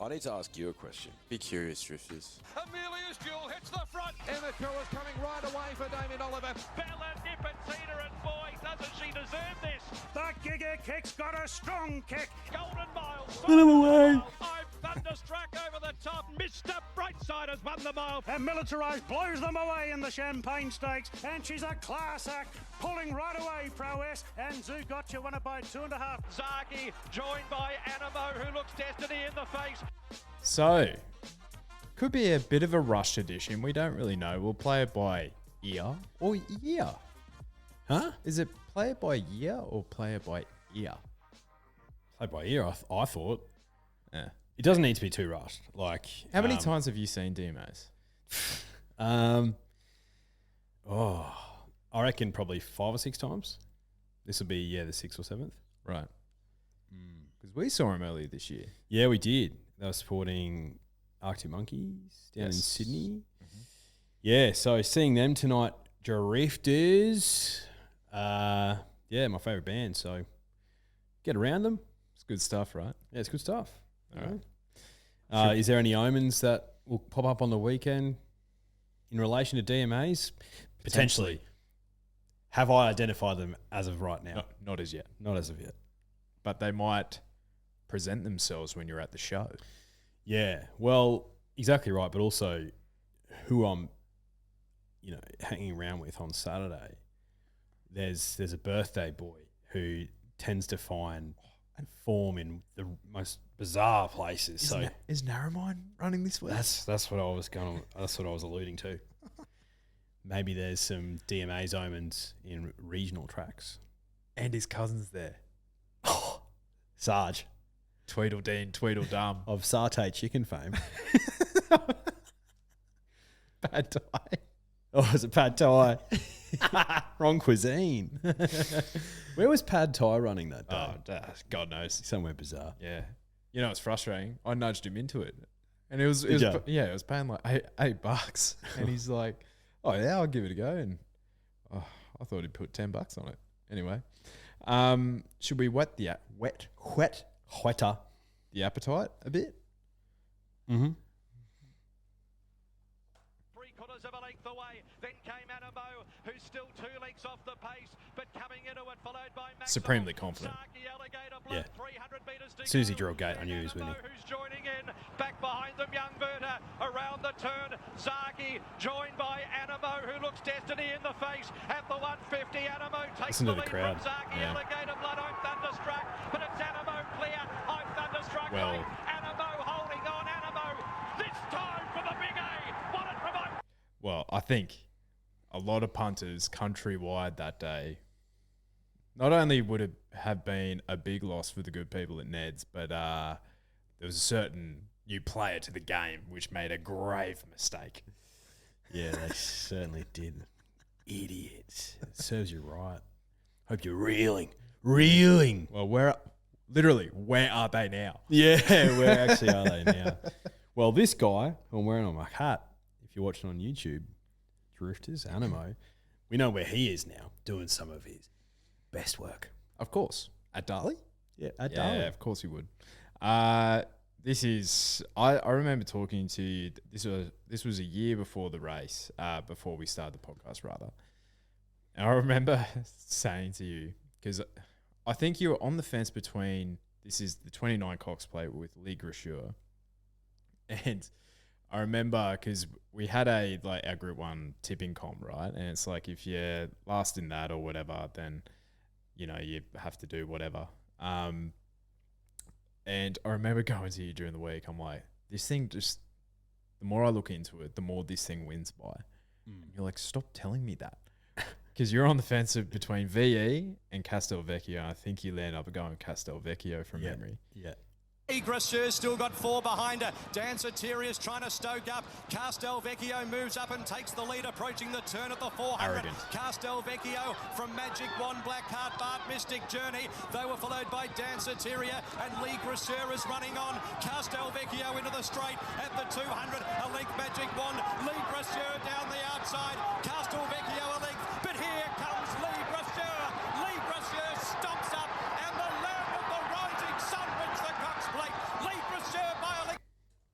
I need to ask you a question. Be curious, Drifters. Amelia's duel hits the front. Immature is coming right away for Damien Oliver. Bella Nipotina, and boy, doesn't she deserve this. The Giga Kick's got a strong kick. Golden Mile. Put him away. I'm thunderstruck over the top. Mr. Brightside has won the mile. And Militarize blows them away in the Champagne Stakes. And she's a class act, pulling right away Prowess. And Zoo Gotcha won it by 2.5. Zaki joined by Animo, who looks destiny in the face. So, could be a bit of a rushed edition. We don't really know. We'll play it by ear or year. Huh? Is it play it by year or play it by ear? Play by ear, I thought. Yeah. It doesn't need to be too rushed. Like, How many times have you seen DMAs? I reckon probably 5 or 6 times. This will be, the 6th or 7th. Right. Because we saw him earlier this year. Yeah, we did. They were supporting Arctic Monkeys down in Sydney. Mm-hmm. Yeah, so seeing them tonight, Drifters. My favourite band. So get around them. It's good stuff, right? Yeah, it's good stuff. All right. Is there any omens that will pop up on the weekend in relation to DMAs? Potentially. Have I identified them as of right now? Not as yet. Not as of yet. But they might present themselves when you're at the show. Yeah, well, exactly right. But also, who I'm, hanging around with on Saturday. There's a birthday boy who tends to find and form in the most bizarre places. Is Narromine running this week? That's what I was That's what I was alluding to. Maybe there's some DMA's omens in regional tracks. And his cousin's there. Sarge. Tweedledee, Tweedledum. Of Satay chicken fame. Pad Thai. Oh, is it Pad Thai? Wrong cuisine. Where was Pad Thai running that day? Oh, God knows. Somewhere bizarre. Yeah. It's frustrating. I nudged him into it. And it was paying like $8. And he's like, oh yeah, I'll give it a go. And I thought he'd put $10 on it. Anyway. Should we whet the appetite a bit? Mm-hmm. 3/4 of a length away. Then came Animo, who's still 2 lengths off the pace, but coming into it, followed by Maximal. Supremely confident. Yeah. 300 metres to As soon as he go. drew a gate, I knew he was winning. Who's joining in? Back behind them, Young Berta. Around the turn, Zaki, joined by Animo, who looks destiny in the face. At the 150, Animo takes Listen the to the lead crowd. from Zaki. Yeah. Alligator Blood, I'm thunderstruck, but it's Animo clear. I'm thunderstruck. Well- Animo holding on, Animo. This time for the big A. What it promotes. Well, I think a lot of punters countrywide that day, not only would it have been a big loss for the good people at Ned's, but there was a certain new player to the game which made a grave mistake. Yeah, they certainly did. Idiots. It serves you right. Hope you're reeling. Well, where are they now? Yeah, where actually are they now? Well, this guy who I'm wearing on my hat, if you're watching on YouTube, Drifters, Animo, we know where he is now, doing some of his best work. Of course. At Darley? Yeah, at Yeah, Darwin. of course he would. This is I remember talking to you. This was a year before the race, before we started the podcast rather. And I remember saying to you, because I think you were on the fence between this is the 29 Cox Plate with Lee Gracheur, and I remember because we had our Group 1 tipping comp, right? And it's like if you're last in that or whatever, then you have to do whatever. And I remember going to you during the week. I'm like, this thing just, the more I look into it, the more this thing wins by. And you're like, stop telling me that. Because you're on the fence between VE and Castelvecchio. I think you land up going Castelvecchio from memory. Yeah. Gracheur still got 4 behind her. Danceterius trying to stoke up. Castelvecchio moves up and takes the lead, approaching the turn at the 400. Arrogant. Castelvecchio from Magic Wand, Blackheart, Bart, Mystic Journey. They were followed by Danceteria, and Lee Gracheur is running on. Castelvecchio into the straight at the 200. A length Magic Wand. Lee Gracheur down the outside. Castelvecchio a length, but here comes Lee Gracheur. Lee Gracheur stomps up, and the land of the rising sun wins the Cox Plate. Lee Gracheur by a length.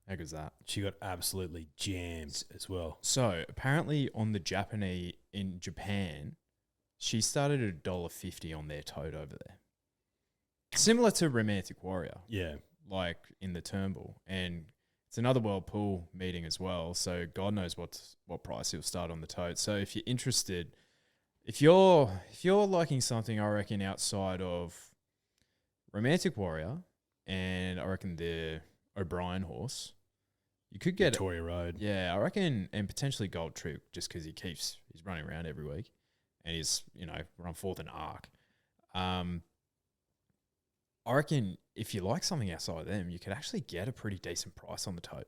How good's that? She got absolutely jammed as well. So apparently on the Japanese in Japan, she started at $1.50 on their tote over there. Similar to Romantic Warrior. Yeah. Like in the Turnbull. And it's another World Pool meeting as well. So God knows what price he'll start on the tote. So if you're interested, if you're liking something, I reckon outside of Romantic Warrior and I reckon the O'Brien horse, you could get Victoria Road. Yeah, I reckon, and potentially Gold Trip, just because he's running around every week, and he's run fourth in Arc. I reckon if you like something outside of them, you could actually get a pretty decent price on the tote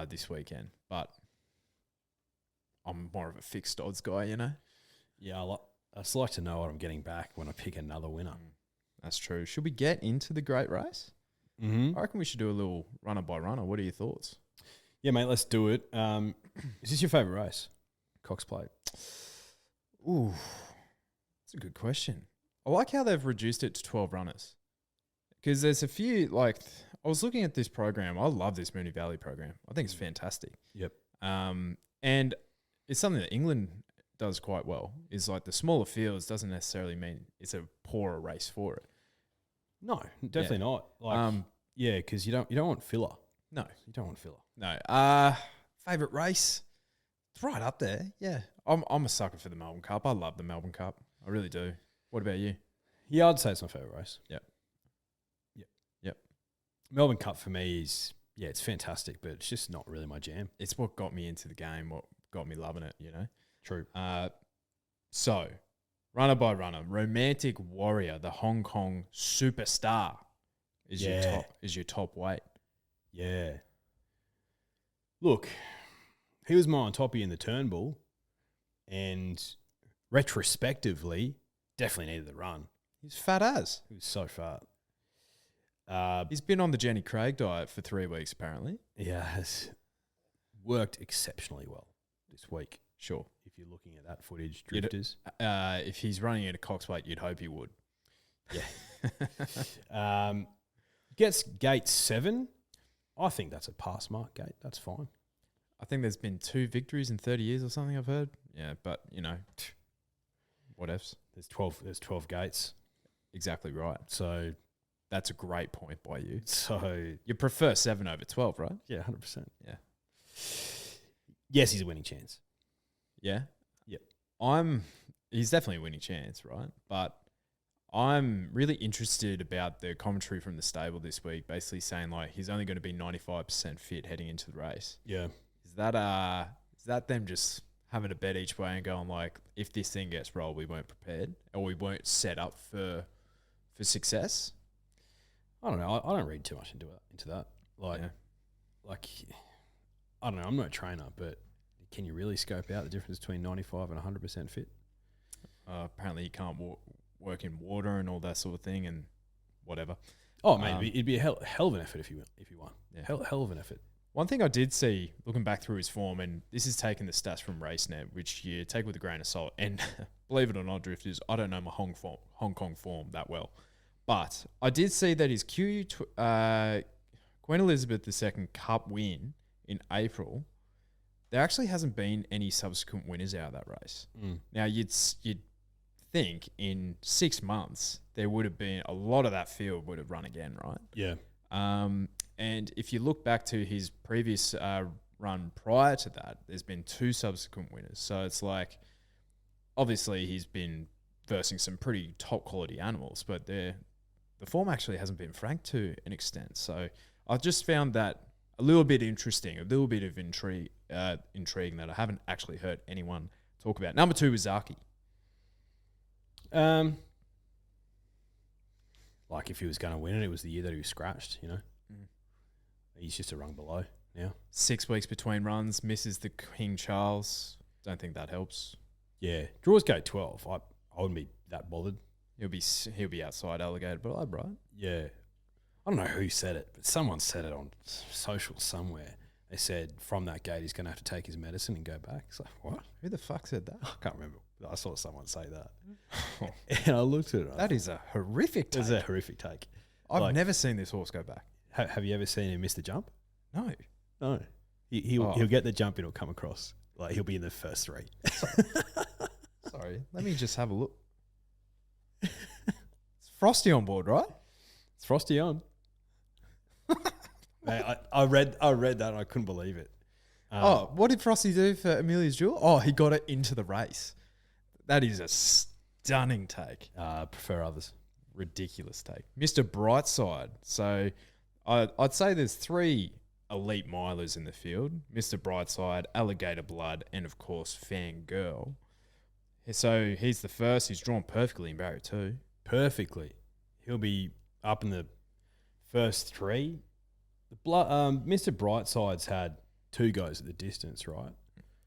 this weekend. But I'm more of a fixed odds guy, Yeah, I just like to know what I'm getting back when I pick another winner. That's true. Should we get into the great race? Mm-hmm. I reckon we should do a little runner by runner. What are your thoughts? Yeah, mate, let's do it. Is this your favourite race? Cox Plate. Ooh, that's a good question. I like how they've reduced it to 12 runners. Because there's a few, I was looking at this program. I love this Moonee Valley program. I think it's fantastic. Yep. And it's something that England does quite well. Is the smaller fields doesn't necessarily mean it's a poorer race for it. No, definitely not. Yeah, because you don't want filler. No. You don't want filler. No. Favorite race? It's right up there. Yeah. I'm a sucker for the Melbourne Cup. I love the Melbourne Cup. I really do. What about you? Yeah, I'd say it's my favourite race. Yep. Melbourne Cup for me is, it's fantastic, but it's just not really my jam. It's what got me into the game, what got me loving it, True. So, runner by runner, Romantic Warrior, the Hong Kong superstar, is your top weight. Yeah. Look, he was my on toppy in the Turnbull, and retrospectively, definitely needed the run. He's fat as. He was so fat. He's been on the Jenny Craig diet for 3 weeks, apparently. Yeah, has worked exceptionally well this week. Sure. If you're looking at that footage, drifters. If he's running at a Cox Plate, you'd hope he would. Yeah. Gets gate 7. I think that's a pass mark gate. That's fine. I think there's been 2 victories in 30 years or something I've heard. Yeah, but, what ifs? There's 12 gates. Exactly right. So that's a great point by you. So you prefer 7 over 12, right? yeah, 100%. Yeah. Yes, he's a winning chance. Yeah? Yep. He's definitely a winning chance, right? But I'm really interested about the commentary from the stable this week, basically saying he's only going to be 95% fit heading into the race. Yeah. Is that them just having a bet each way and going if this thing gets rolled, we weren't prepared or we weren't set up for success? I don't know. I don't read too much into that. I don't know. I'm not a trainer, but can you really scope out the difference between 95 and 100% fit? Apparently you can't work in water and all that sort of thing and whatever. Oh, mate, it'd be a hell of an effort if you won. Yeah. Hell of an effort. One thing I did see, looking back through his form, and this is taking the stats from RaceNet, which you take with a grain of salt, and believe it or not, drifters, I don't know my Hong Kong form that well. But I did see that his Queen Elizabeth II Cup win in April, there actually hasn't been any subsequent winners out of that race. Now, you'd think in 6 months, there would have been a lot of that field would have run again, right? Yeah. And if you look back to his previous run prior to that, there's been 2 subsequent winners. So it's obviously he's been versing some pretty top quality animals, but the form actually hasn't been franked to an extent. So I just found that a little bit interesting, a little bit of intriguing that I haven't actually heard anyone talk about. Number 2 was Zaki. If he was going to win it was the year that he was scratched, He's just a rung below now. 6 weeks between runs, misses the King Charles. Don't think that helps. Yeah. Draws gate 12. I wouldn't be that bothered. He'll be outside Alligator Drive, right? Yeah. I don't know who said it, but someone said it on social somewhere. They said from that gate he's going to have to take his medicine and go back. It's what? Who the fuck said that? I can't remember. I saw someone say that. And I looked at it. That is a horrific take. It's a horrific take. I've never seen this horse go back. Have you ever seen him miss the jump? No. No. He'll get the jump in. He'll come across. Like, he'll be in the first 3. Sorry, let me just have a look. It's Frosty on board, right? It's Frosty on. Mate, I read that and I couldn't believe it. What did Frosty do for Amelia's Jewel? Oh, he got it into the race. That is a stunning take. Prefer others. Ridiculous take. Mr. Brightside. So I'd say there's 3 elite milers in the field. Mr. Brightside, Alligator Blood, and of course Fangirl. So he's the first. He's drawn perfectly in barrier 2. Perfectly. He'll be up in the first 3. Mr. Brightside's had 2 goes at the distance, right?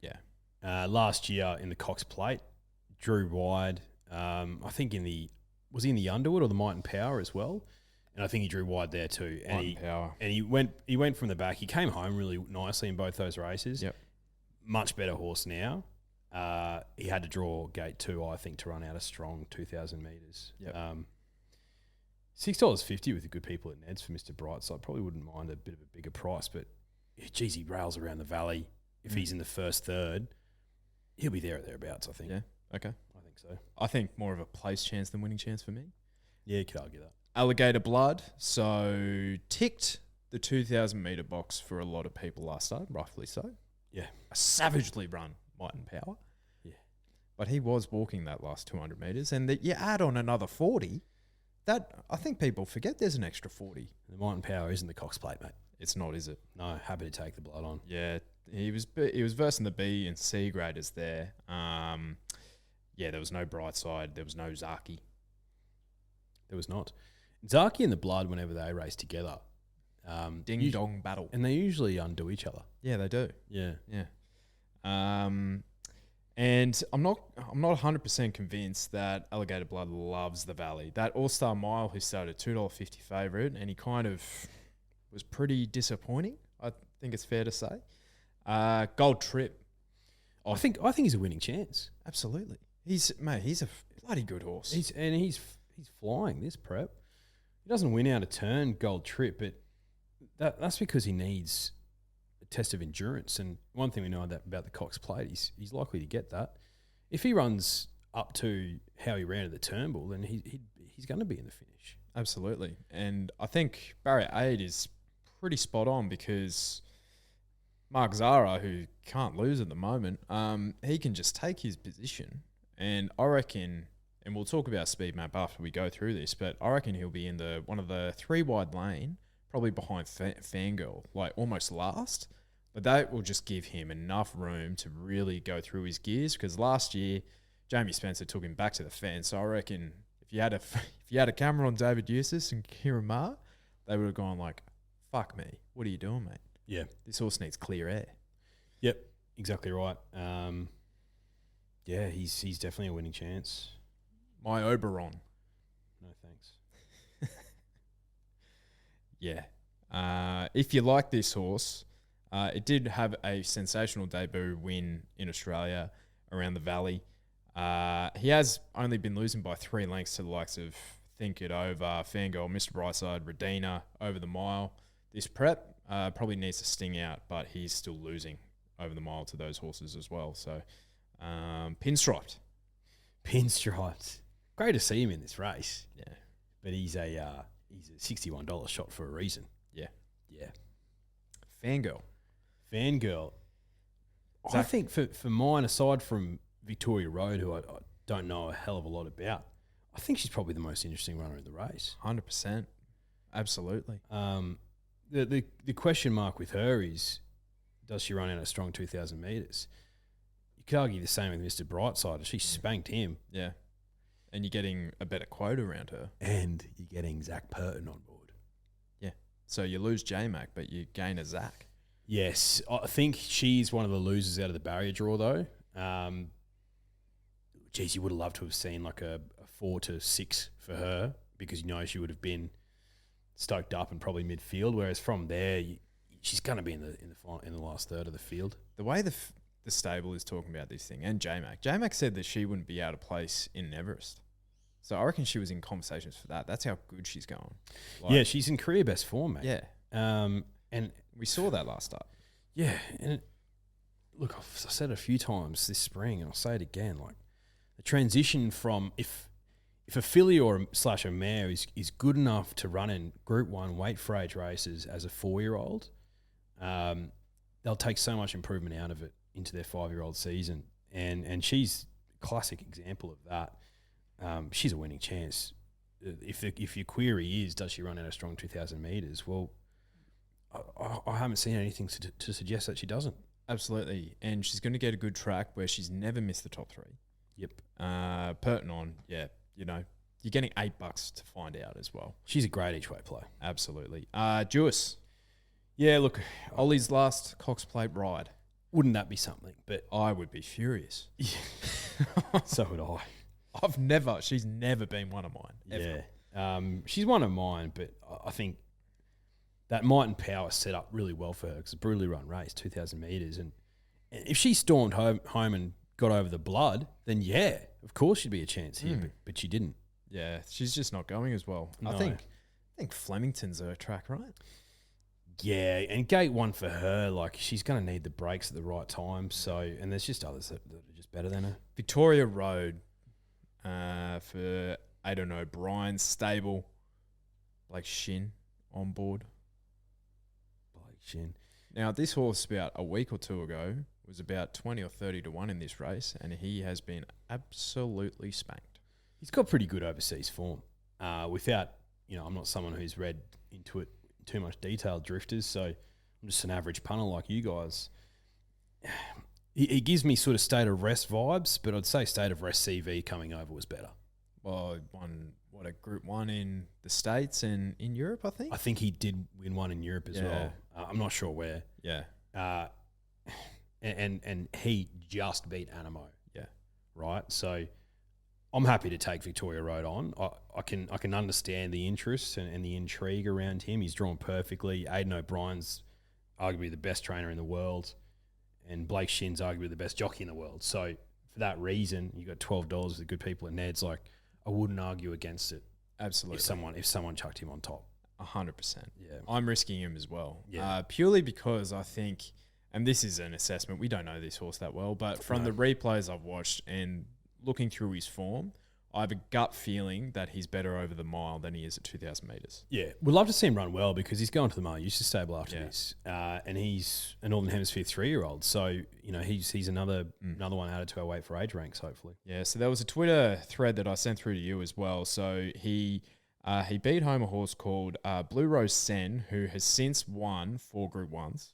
Yeah. Last year in the Cox Plate, drew wide. I think was he in the Underwood or the Might and Power as well? And I think he drew wide there too. And Might and Power. And he went from the back. He came home really nicely in both those races. Yep. Much better horse now. He had to draw gate 2, I think, to run out a strong 2,000 metres. Yep. $6.50 with the good people at Ned's for Mr. Brightside. Probably wouldn't mind a bit of a bigger price, but geez, he rails around the valley. If he's in the first third, he'll be there or thereabouts, I think. Yeah, okay. I think so. I think more of a place chance than winning chance for me. Yeah, you could argue that. Alligator Blood. So ticked the 2,000 metre box for a lot of people last start, roughly so. Yeah. A savagely run Might and Power. Yeah. But he was walking that last 200 metres, and you add on another 40. That, I think people forget there's an extra 40. The Might and Power isn't the Cox Plate, mate. It's not, is it? No, happy to take the blood on. Yeah, he was versing the B and C graders there. There was no Brightside. There was no Zaki. There was not. Zaki and the blood, whenever they race together, Ding dong battle, and they usually undo each other. Yeah, they do. Yeah. And I'm not 100% convinced that Alligator Blood loves the Valley. That All-Star Mile, who started $2.50 favourite, and he kind of was pretty disappointing, I think it's fair to say. Gold Trip. I think he's a winning chance. Absolutely. He's a bloody good horse. He's flying this prep. He doesn't win out a turn, Gold Trip, but that's because he needs a test of endurance. And one thing we know about the Cox Plate, he's likely to get that. If he runs up to how he ran at the Turnbull, then he's going to be in the finish. Absolutely. And I think barrier 8 is pretty spot on because Mark Zara, who can't lose at the moment, he can just take his position. And I reckon, and we'll talk about speed map after we go through this, but I reckon he'll be in one of the 3 wide lane, probably behind Fangirl, like almost last. But that will just give him enough room to really go through his gears because last year Jamie Spencer took him back to the fence. So I reckon if you had a camera on David Eustace and Kieran Maher, they would have gone like, "Fuck me, what are you doing, mate? Yeah, this horse needs clear air." Yep, exactly right. Yeah, he's definitely a winning chance. My Oberon. No thanks. Yeah. If you like this horse, it did have a sensational debut win in Australia around the Valley. He has only been losing by 3 lengths to the likes of Think It Over, Fangirl, Mr. Brightside, Redina over the mile. This prep probably needs to sting out, but he's still losing over the mile to those horses as well. So, pinstriped. Great to see him in this race. Yeah. But he's a $61 shot for a reason. Yeah. Yeah. Fangirl. I think for mine, aside from Victoria Road, who I don't know a hell of a lot about, I think she's probably the most interesting runner in the race. 100%. Absolutely. The question mark with her is, does she run out a strong 2,000 metres? You could argue the same with Mr. Brightside. She spanked him. Yeah. And you're getting a better quote around her. And you're getting Zach Purton on board. Yeah. So you lose J-Mac, but you gain a Zach. Yes. I think she's one of the losers out of the barrier draw, though. Geez, you would have loved to have seen like a 4 to 6 for her because she would have been stoked up and probably midfield. Whereas from there, she's going to be in the last third of the field. The way the stable is talking about this thing, and J-Mac said that she wouldn't be out of place in Everest. So I reckon she was in conversations for that. That's how good she's going. Yeah, she's in career best form, mate. Yeah. And we saw that last start. Yeah, and look, I've said it a few times this spring, and I'll say it again. Like the transition from if a filly or a mare is good enough to run in Group 1 weight for age races as a 4-year-old, they'll take so much improvement out of it into their 5-year-old season. And she's a classic example of that. She's a winning chance. If your query is, does she run out a strong 2,000 metres? Well, I haven't seen anything to suggest that she doesn't. Absolutely. And she's going to get a good track where she's never missed the top 3. Yep. Purton on, yeah, you're getting $8 to find out as well. She's a great each way play. Absolutely. Jewis. Yeah, look, Ollie's last Cox Plate ride. Wouldn't that be something? But I would be furious. So would I. She's never been one of mine. Ever. Yeah. She's one of mine, but I think that might and power set up really well for her because it's a brutally run race, 2,000 metres. And if she stormed home and got over the blood, then yeah, of course she'd be a chance here, but she didn't. Yeah, she's just not going as well. No. I think Flemington's her track, right? Yeah, and gate 1 for her, like she's going to need the brakes at the right time. So, and there's just others that are just better than her. Victoria Road for Aidan O'Brien's stable. Blake Shin on board. Blake Shin. Now, this horse about a week or two ago was about 20 or 30 to 1 in this race, and he has been absolutely spanked. He's got pretty good overseas form. Without, I'm not someone who's read into it in too much detail, drifters, so I'm just an average punter like you guys. He gives me sort of State of Rest vibes, but I'd say State of Rest CV coming over was better. Well, won, a Group 1 in the States and in Europe, I think? I think he did win one in Europe as well. I'm not sure where. Yeah. And he just beat Animo. Yeah. Right? So I'm happy to take Victoria Road on. I can understand the interest and the intrigue around him. He's drawn perfectly. Aidan O'Brien's arguably the best trainer in the world, and Blake Shin's arguably the best jockey in the world. So for that reason, you got $12 with the good people at Ned's. Like, I wouldn't argue against it. Absolutely. If someone chucked him on top. 100%. Yeah. I'm risking him as well. Yeah. Purely because I think, and this is an assessment, we don't know this horse that well, but from the replays I've watched and looking through his form, I have a gut feeling that he's better over the mile than he is at 2,000 metres. Yeah, we'd love to see him run well because he's going to the Marusha stable after this, and he's a Northern Hemisphere 3-year-old. So he's another one added to our weight for age ranks. Hopefully, yeah. So there was a Twitter thread that I sent through to you as well. So he beat home a horse called Blue Rose Sen, who has since won 4 Group 1s.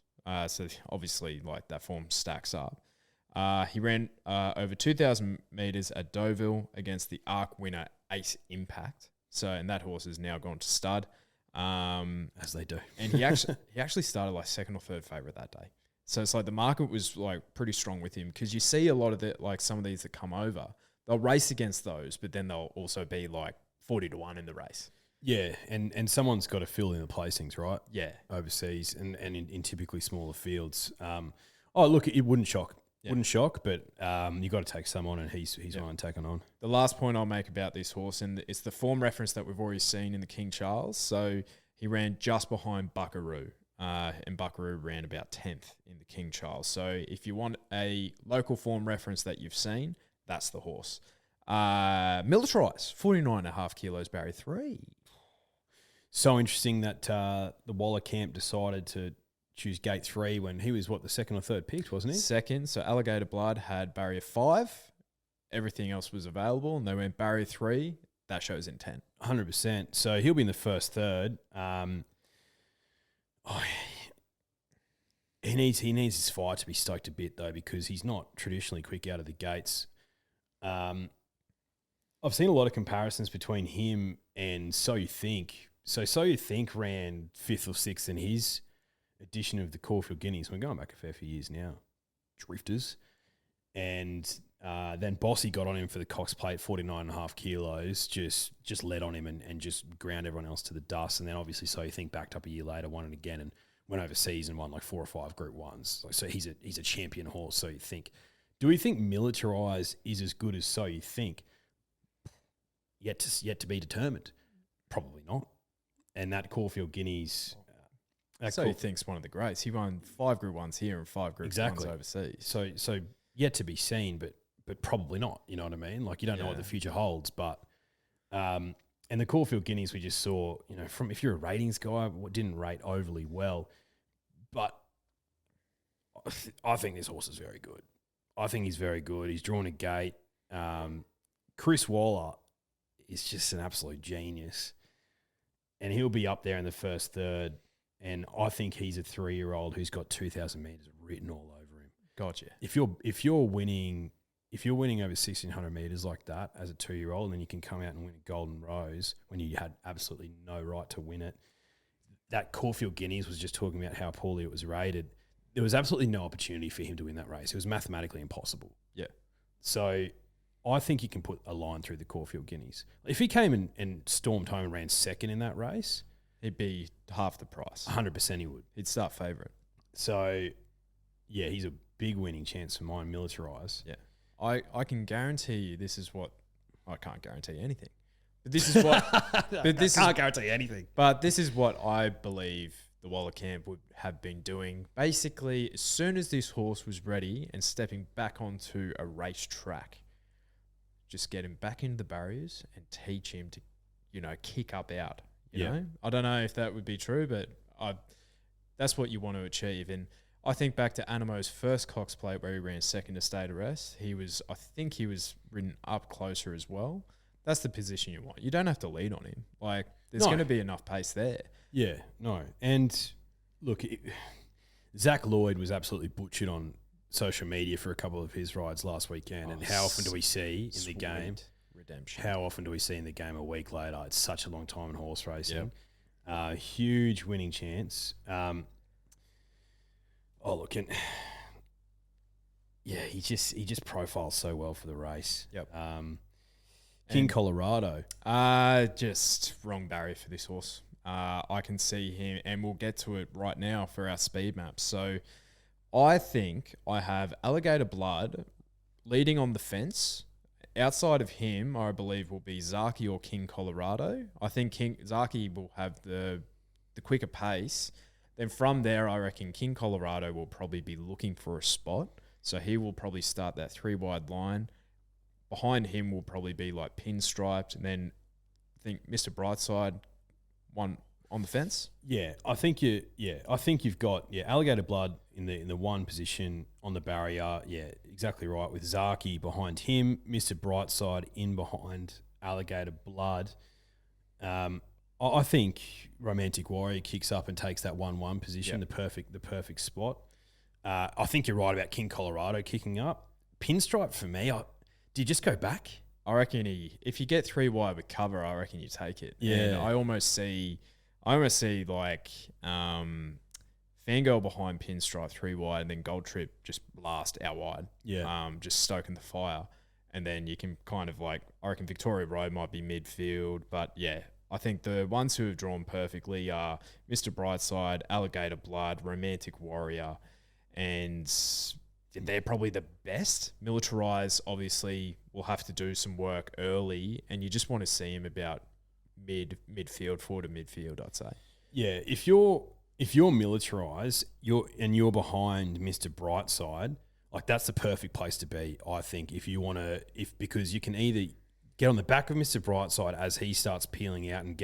So obviously, like, that form stacks up. He ran over 2,000 metres at Deauville against the ARC winner Ace Impact. So, and that horse has now gone to stud. as they do. And he actually started like second or third favourite that day. So it's like the market was like pretty strong with him because you see a lot of some of these that come over, they'll race against those, but then they'll also be like 40 to 1 in the race. Yeah, and someone's got to fill in the placings, right? Yeah. Overseas and in typically smaller fields. Look, it wouldn't shock. Yeah. Wouldn't shock, but you got to take someone, and he's one taken on. The last point I'll make about this horse, and it's the form reference that we've already seen in the King Charles. So he ran just behind Buckaroo, and Buckaroo ran about 10th in the King Charles. So if you want a local form reference that you've seen, that's the horse. Militarize, 49.5 kilos, barrier 3. So interesting that the Waller camp decided to choose gate 3 when he was, the second or third picked, wasn't he? Second. So Alligator Blood had barrier 5. Everything else was available, and they went barrier 3. That shows intent. 100%. So he'll be in the first third. He needs his fire to be stoked a bit, though, because he's not traditionally quick out of the gates. I've seen a lot of comparisons between him and So You Think. So You Think ran 5th or 6th in his edition of the Caulfield Guineas. We're going back a fair few years now. Drifters. And then Bossy got on him for the Cox Plate, 49.5 kilos, just led on him and just ground everyone else to the dust. And then obviously So You Think backed up a year later, won it again, and went overseas and won like 4 or 5 Group 1s. So he's a champion horse, So You Think. Do we think Militarize is as good as So You Think? Yet to be determined. Probably not. And that Caulfield Guineas, So he thinks one of the greats. He won 5 Group 1s here and 5 Group 1s overseas. So yet to be seen, but probably not. You know what I mean? Like, you don't know what the future holds. But and the Caulfield Guineas we just saw, you know, from if you're a ratings guy, didn't rate overly well, but I think this horse is very good. I think he's very good. He's drawn a gate. Chris Waller is just an absolute genius, and he'll be up there in the first third. And I think he's a 3-year-old who's got 2,000 meters written all over him. Gotcha. If you're winning over 1,600 meters like that as a 2-year-old, and then you can come out and win a Golden Rose when you had absolutely no right to win it. That Caulfield Guineas was just talking about how poorly it was rated. There was absolutely no opportunity for him to win that race. It was mathematically impossible. Yeah. So I think you can put a line through the Caulfield Guineas. If he came and stormed home and ran second in that race, he'd be half the price. 100% he would. He'd start favourite. So, yeah, he's a big winning chance for mine, Militarize. Yeah. I can guarantee you this is what... I can't guarantee anything. But this is what... can't guarantee anything. But this is what I believe the Waller camp would have been doing. Basically, as soon as this horse was ready and stepping back onto a race track, just get him back into the barriers and teach him to, you know, kick up out. You know? I don't know if that would be true, but that's what you want to achieve. And I think back to Anamo's first Cox Plate where he ran second to State of Rest. I think he was ridden up closer as well. That's the position you want. You don't have to lead on him. Like, there's going to be enough pace there. Yeah, no. And look, Zach Lloyd was absolutely butchered on social media for a couple of his rides last weekend. And how often do we see in the game? Redemption. How often do we see in the game a week later? It's such a long time in horse racing. Yep. Huge winning chance. He just profiles so well for the race. Yep. King Colorado. Just wrong barrier for this horse. I can see him, and we'll get to it right now for our speed map. So I think I have Alligator Blood leading on the fence. Outside of him, I believe will be Zaki or King Colorado. I think Zaki will have the quicker pace. Then from there, I reckon King Colorado will probably be looking for a spot. So he will probably start that 3-wide line. Behind him will probably be like Pinstriped. And then I think Mr. Brightside, one on the fence. I think you've got Alligator Blood in the one position on the barrier. Yeah, exactly right. With Zaki behind him, Mr. Brightside in behind Alligator Blood. I think Romantic Warrior kicks up and takes that 1-1 position, the perfect spot. I think you're right about King Colorado kicking up. Pinstripe for me, do you just go back? I reckon if you get 3 wide with cover, I reckon you take it. Yeah. And I almost see like Fangirl behind Pinstripe 3 wide, and then Gold Trip just blast out wide. Yeah. Just stoking the fire. And then you can kind of like, I reckon Victoria Road might be midfield, but yeah, I think the ones who have drawn perfectly are Mr. Brightside, Alligator Blood, Romantic Warrior, and they're probably the best. Militarize obviously will have to do some work early, and you just want to see him about midfield, forward to midfield, I'd say. Yeah, if you're Militarize, you're behind Mr. Brightside, like that's the perfect place to be, I think, if you want to, because you can either get on the back of Mr. Brightside as he starts peeling out and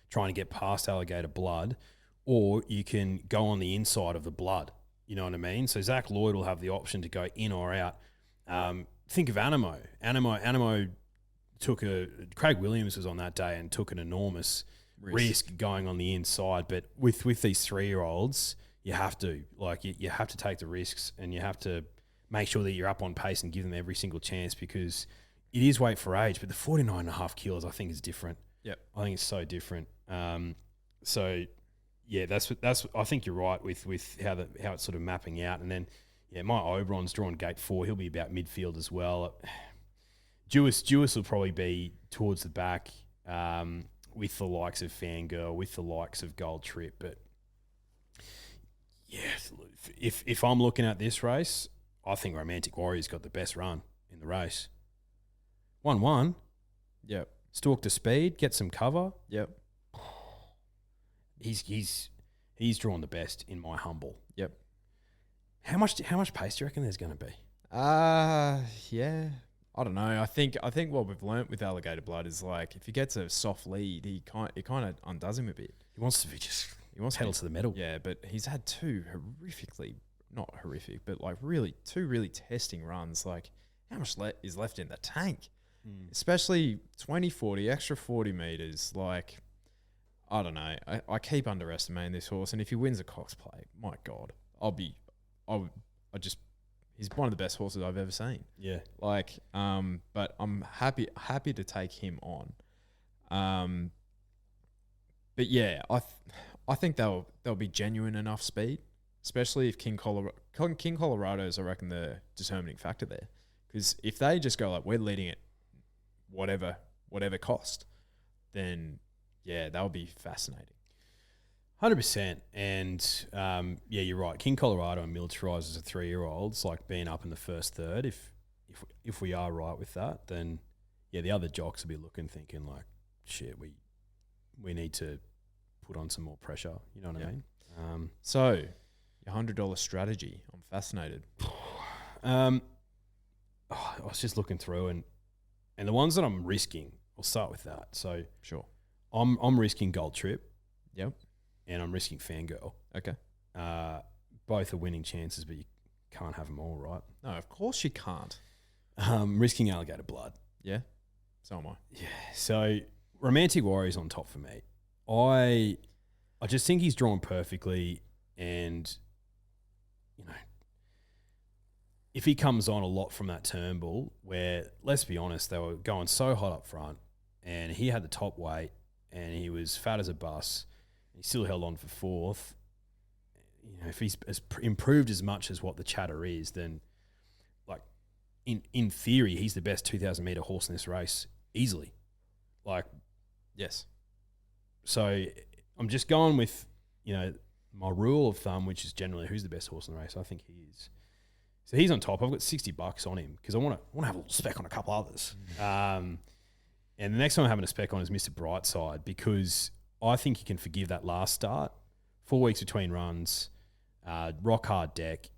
trying to get past Alligator Blood, or you can go on the inside of the Blood. You know what I mean? So Zach Lloyd will have the option to go in or out. Think of Animo. Animo took Craig Williams was on that day and took an enormous risk going on the inside. But with these 3-year-olds, you have to you have to take the risks, and you have to make sure that you're up on pace and give them every single chance, because it is weight for age. But the 49.5 kilos, I think, is different. Yep. I think it's so different. So yeah, that's. I think you're right with how it's sort of mapping out. And then Mike Oberon's drawn gate 4. He'll be about midfield as well. Jewis will probably be towards the back with the likes of Fangirl, with the likes of Gold Trip. But yeah, if I'm looking at this race, I think Romantic Warrior's got the best run in the race. 1-1. Yep. Stalk to speed, get some cover. Yep. He's He's drawn the best in my humble. Yep. How much pace do you reckon there's going to be? Yeah. I don't know. I think what we've learnt with Alligator Blood is like if he gets a soft lead, it kind of undoes him a bit. He wants to be pedal to the metal. Yeah, but he's had two not horrific, but like two really testing runs. Like how much is left in the tank? Especially 20-40, extra 40 meters. Like I don't know. I keep underestimating this horse, and if he wins a Cox Plate, my God, he's one of the best horses I've ever seen. Yeah. Like, but I'm happy to take him on. But yeah, I think they'll be genuine enough speed, especially if King Colorado's, I reckon, the determining factor there. Because if they just go like we're leading it, whatever cost, then yeah, that'll be fascinating. 100%. And yeah, you're right. King Colorado and Militarize as a 3-year-old's like being up in the first third. If we are right with that, then yeah, the other jocks will be thinking like, shit, we need to put on some more pressure. You know what I mean? So your $100 strategy. I'm fascinated. I was just looking through and the ones that I'm risking, I'll start with that. So sure, I'm risking Gold Trip. Yep. And I'm risking Fangirl. Okay. Both are winning chances, but you can't have them all, right? No, of course you can't. Risking Alligator Blood. Yeah. So am I. Yeah. So Romantic Warrior's on top for me. I just think he's drawn perfectly, and you know, if he comes on a lot from that Turnbull, where let's be honest, they were going so hot up front, and he had the top weight, and he was fat as a bus. He still held on for fourth. You know, if he's improved as much as what the chatter is, then, like, in theory, he's the best 2,000 meter horse in this race easily. Like, yes. So I'm just going with, you know, my rule of thumb, which is generally who's the best horse in the race. I think he is. So he's on top. I've got $60 on him because I want to have a little spec on a couple others. And the next one I'm having a spec on is Mr. Brightside because I think he can forgive that last start. 4 weeks between runs, rock hard deck.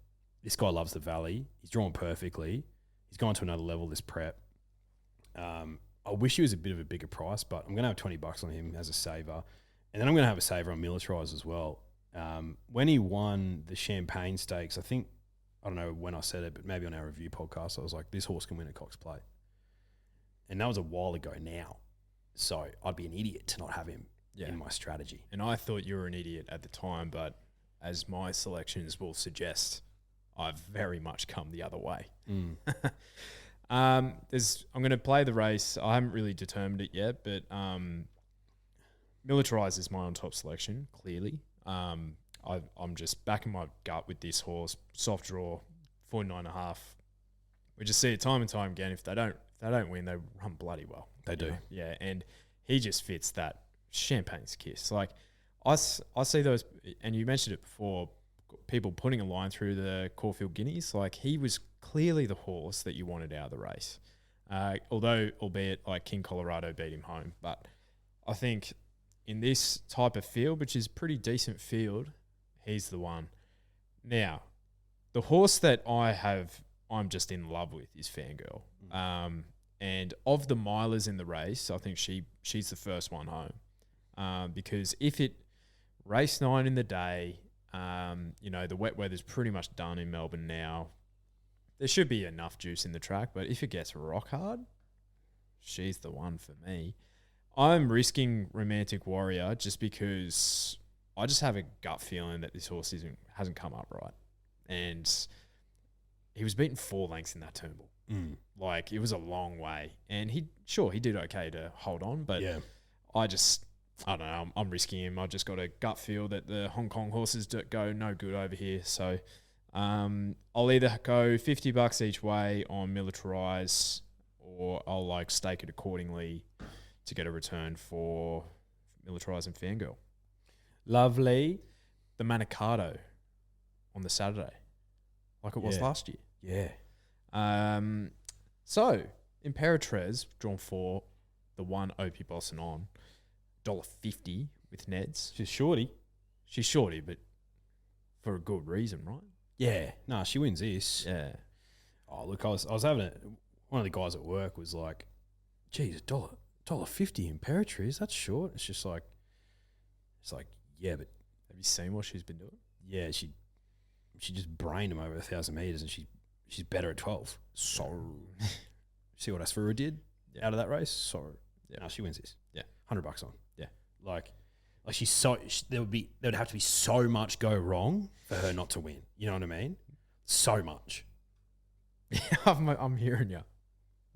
This guy loves the Valley. He's drawn perfectly. He's gone to another level this prep. I wish he was a bit of a bigger price, but I'm going to have $20 on him as a saver. And then I'm going to have a saver on Militarize as well. When he won the Champagne Stakes, I don't know when I said it, but maybe on our review podcast, I was like, this horse can win a Cox Plate. And that was a while ago now. So I'd be an idiot to not have him in my strategy. And I thought you were an idiot at the time, but as my selections will suggest, I've very much come the other way. I'm going to play the race. I haven't really determined it yet, but Militarize is my on-top selection, clearly. I'm just backing my gut with this horse. Soft draw, 49.5. We just see it time and time again. If they don't win, they run bloody well. They do. Yeah, and he just fits that Champagne's kiss. Like, I see those, and you mentioned it before, people putting a line through the Caulfield Guineas. Like, he was clearly the horse that you wanted out of the race. Albeit like King Colorado beat him home. But I think in this type of field, which is pretty decent field, he's the one. Now, the horse that I'm just in love with is Fangirl. And of the milers in the race, I think she's the first one home. Because if it race 9 in the day, the wet weather's pretty much done in Melbourne now. There should be enough juice in the track, but if it gets rock hard, she's the one for me. I'm risking Romantic Warrior just because I just have a gut feeling that this horse hasn't come up right. And he was beaten 4 lengths in that Turnbull. Like, it was a long way. And he did okay to hold on, but yeah. I don't know, I'm risking him. I just got a gut feel that the Hong Kong horses go no good over here. So I'll either go $50 each way on Militarize, or I'll like stake it accordingly to get a return for Militarize and Fangirl. Lovely. The Manikato on the Saturday, like it was last year. Yeah. So Imperatriz drawn 4, the one Opie Bosson on $1.50 with Neds. She's shorty. She's shorty, but for a good reason, right? Yeah. No, she wins this. Yeah. Oh, look, I was having one of the guys at work was like, geez, $1.50 Imperatriz, that's short. It's like, yeah, but Have you seen what she's been doing? yeah, she just brained him over 1,000 meters, and she's better at 12. So, see what Asfura did out of that race? So, no, she wins this. Yeah. $100 on. Yeah. Like there would have to be so much go wrong for her not to win. You know what I mean? So much. I'm hearing you.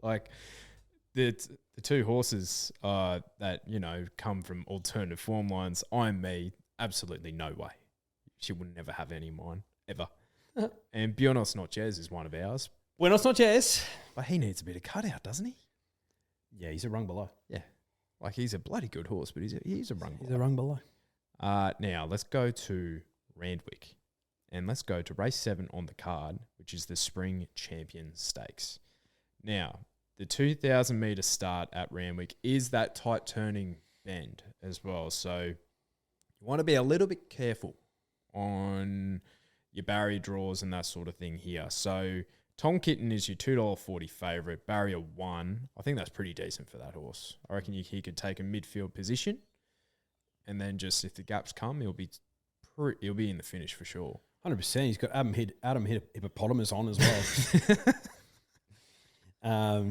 Like the two horses that come from alternative form lines. I'm me. Absolutely no way. She would never have any of mine ever. And Buenos Noches is one of ours, Buenos noches. but he needs a bit of cutout, doesn't he? Yeah, he's a rung below. Yeah, like he's a bloody good horse, but he's a rung. He's a rung below. Now let's go to Randwick. And let's go to race 7 on the card, which is the Spring Champion Stakes. Now, the 2,000 metre start at Randwick is that tight turning bend as well. So you want to be a little bit careful on your barrier draws and that sort of thing here. So Tom Kitten is your $2.40 favourite, barrier 1. I think that's pretty decent for that horse. I reckon he could take a midfield position, and then just if the gaps come, he'll be in the finish for sure. 100%. He's got Adam Hippopotamus on as well.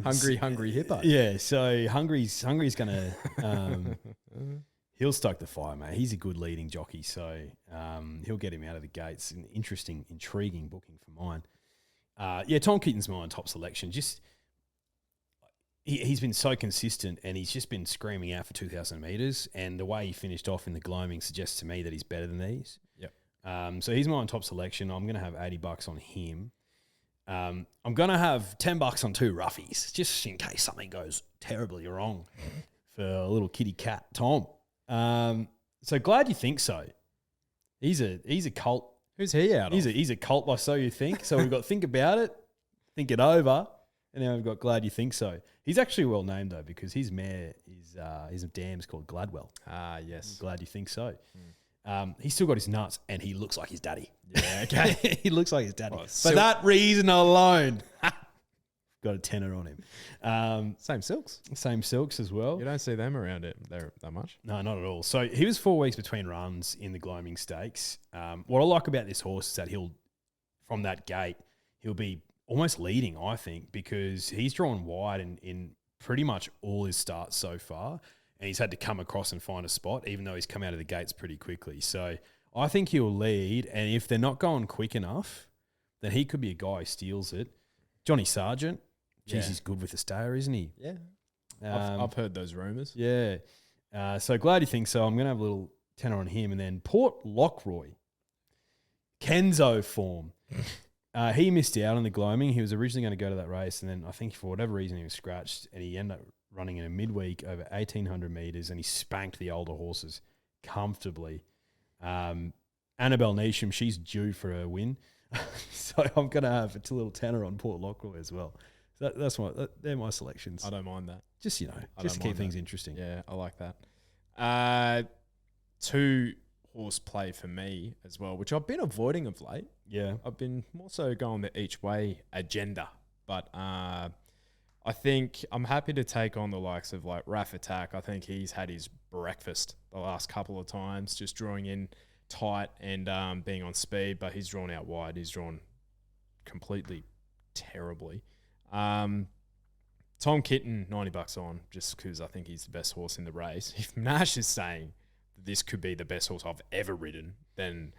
Hungry hippo. Yeah, so Hungry's going to he'll stoke the fire, mate. He's a good leading jockey, so he'll get him out of the gates. An interesting, intriguing booking for mine. Tom Kitten's mine top selection. Just he's been so consistent, and he's just been screaming out for 2,000 metres, and the way he finished off in the gloaming suggests to me that he's better than these. Yep. So he's my top selection. I'm going to have $80 on him. I'm going to have $10 on 2 roughies, just in case something goes terribly wrong for a little kitty cat, Tom. So glad you think so. He's a cult. Who's he out of? He's a cult by So You Think. So we've got Think About It, Think It Over, and now we've got Glad You Think So. He's actually well named though, because his mare is a dam's called Gladwell. Ah, yes. Glad You Think So. He's still got his nuts, and he looks like his daddy. Yeah, okay. He looks like his daddy. Oh, For that reason alone, got a tenner on him. Same silks. Same silks as well. You don't see them around it there that much. No, not at all. So he was 4 weeks between runs in the gloaming stakes. What I like about this horse is that from that gate, he'll be almost leading, I think, because he's drawn wide in pretty much all his starts so far. And he's had to come across and find a spot, even though he's come out of the gates pretty quickly. So I think he'll lead. And if they're not going quick enough, then he could be a guy who steals it. Johnny Sargent. Jeez, he's good with the stayer, isn't he? Yeah. I've heard those rumours. Yeah. So glad you think so. I'm going to have a little tenner on him. And then Port Lockroy. Kenzo form. He missed out on the gloaming. He was originally going to go to that race. And then I think for whatever reason he was scratched. And he ended up running in a midweek over 1,800 metres. And he spanked the older horses comfortably. Annabelle Neesham, she's due for a win. So I'm going to have a little tenner on Port Lockroy as well. So they're my selections. I don't mind that. Just, just to keep things interesting. Yeah, I like that. 2 horse play for me as well, which I've been avoiding of late. Yeah. I've been more so going the each way agenda. But I think I'm happy to take on the likes of like Raf Attack. I think he's had his breakfast the last couple of times, just drawing in tight and being on speed, but he's drawn out wide. He's drawn completely terribly. Tom Kitten, $90 on, just because I think he's the best horse in the race. If Nash is saying that this could be the best horse I've ever ridden, then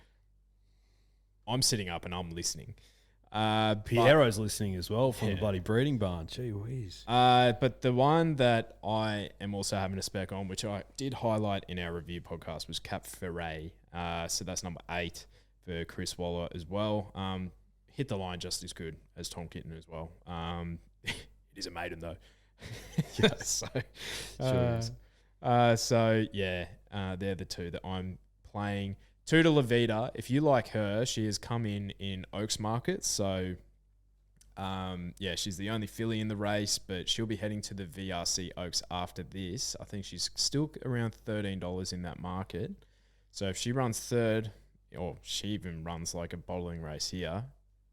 I'm sitting up and I'm listening. Piero's listening as well from the bloody breeding barn. Gee whiz. But the one that I am also having a spec on, which I did highlight in our review podcast, was Cap Ferret. So that's number 8 for Chris Waller as well. Hit the line just as good as Tom Kitten as well. It is a maiden though. They're the 2 that I'm playing. 2 to Levita. If you like her, she has come in Oaks Market. So, she's the only filly in the race, but she'll be heading to the VRC Oaks after this. I think she's still around $13 in that market. So if she runs third, or she even runs like a bowling race here,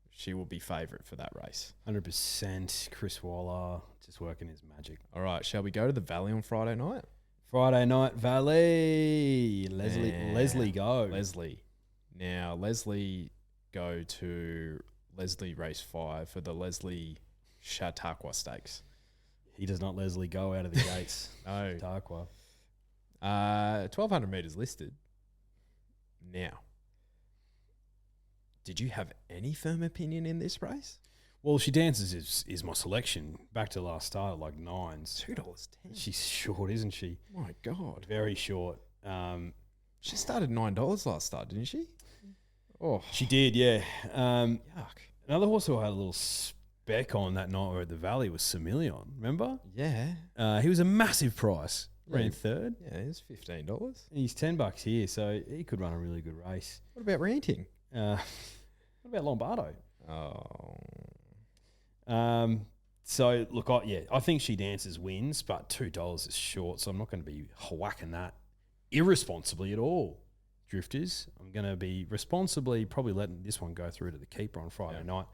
she will be favourite for that race. 100%. Chris Waller just working his magic. All right, shall we go to the Valley on Friday night? Friday night, Valley. Leslie go. Leslie. Now, Leslie go to Leslie Race 5 for the Leslie Chautauqua Stakes. He does not Leslie go out of the gates. No. Chautauqua. 1,200 metres listed. Now, did you have any firm opinion in this race? Well, She Dances is my selection. Back to last start, like nines. $2.10. She's short, isn't she? My God. Very short. She started $9 last start, didn't she? Oh, She did, yeah. yuck. Another horse who I had a little spec on that night we were at the Valley was Semillon. Remember? Yeah. He was a massive price. Ran Yeah. third. Yeah, it's $15. He's $10 here, so he could run a really good race. What about ranting? What about Lombardo? Oh. So look, I think She Dances wins, but $2 is short, so I'm not going to be whacking that irresponsibly at all. Drifters, I'm going to be responsibly probably letting this one go through to the keeper on Friday night.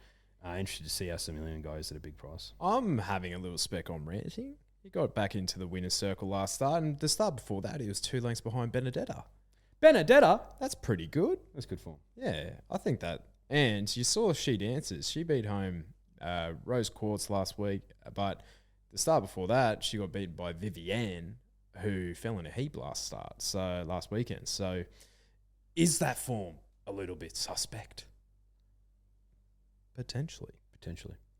Interested to see how Semillon goes at a big price. I'm having a little spec on ranting. He got back into the winner's circle last start, and the start before that, he was 2 lengths behind Benedetta. Benedetta, That's pretty good. that's good form. Yeah, I think that. And you saw She Dances. She beat home Rose Quartz last week, but the start before that, she got beaten by Vivienne, who fell in a heap last weekend. So is that form a little bit suspect? Potentially.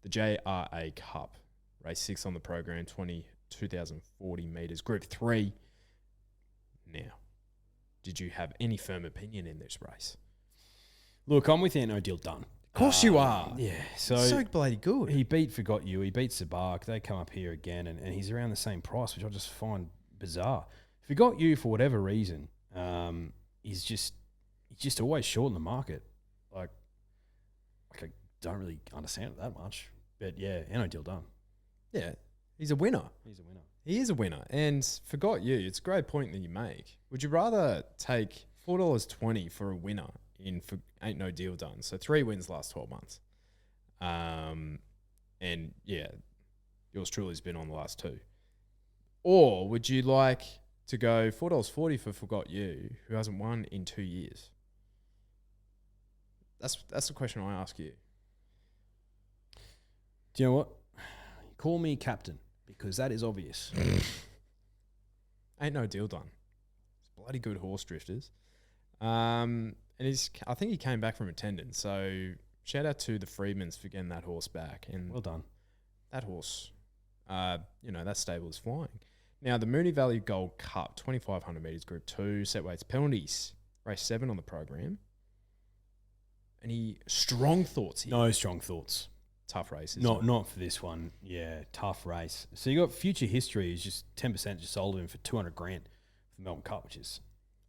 The JRA Cup, race 6 on the program, 2,040 metres, Group 3. Now, did you have any firm opinion in this race? Look, I'm with No Deal Done. Of course you are. Yeah, So bloody good. He beat Forgot You. He beat Sabark. They come up here again, and he's around the same price, which I just find bizarre. Forgot You, for whatever reason, he's just always short in the market. Like I don't really understand it that much, but yeah, No Deal Done. Yeah, he's a winner. He's a winner. He is a winner. And Forgot You, it's a great point that you make. Would you rather take $4.20 for a winner for Ain't No Deal Done? So 3 wins last 12 months. And yeah, yours truly's been on the last 2. Or would you like to go $4.40 for Forgot You, who hasn't won in 2 years? That's the question I ask you. Do you know what? Call me captain, because that is obvious. Ain't No Deal Done. It's a bloody good horse, Drifters. And I think he came back from attendance. So shout out to the Freedmans for getting that horse back. And Well done. that horse, that stable is flying. Now, the Moonee Valley Gold Cup, 2,500 metres, Group 2, set weights, penalties, race 7 on the program. Any strong thoughts here? No strong thoughts. Tough races. Not for this one. Yeah, tough race. So you got Future History is just 10% just sold him for $200,000 for the Melbourne Cup, which is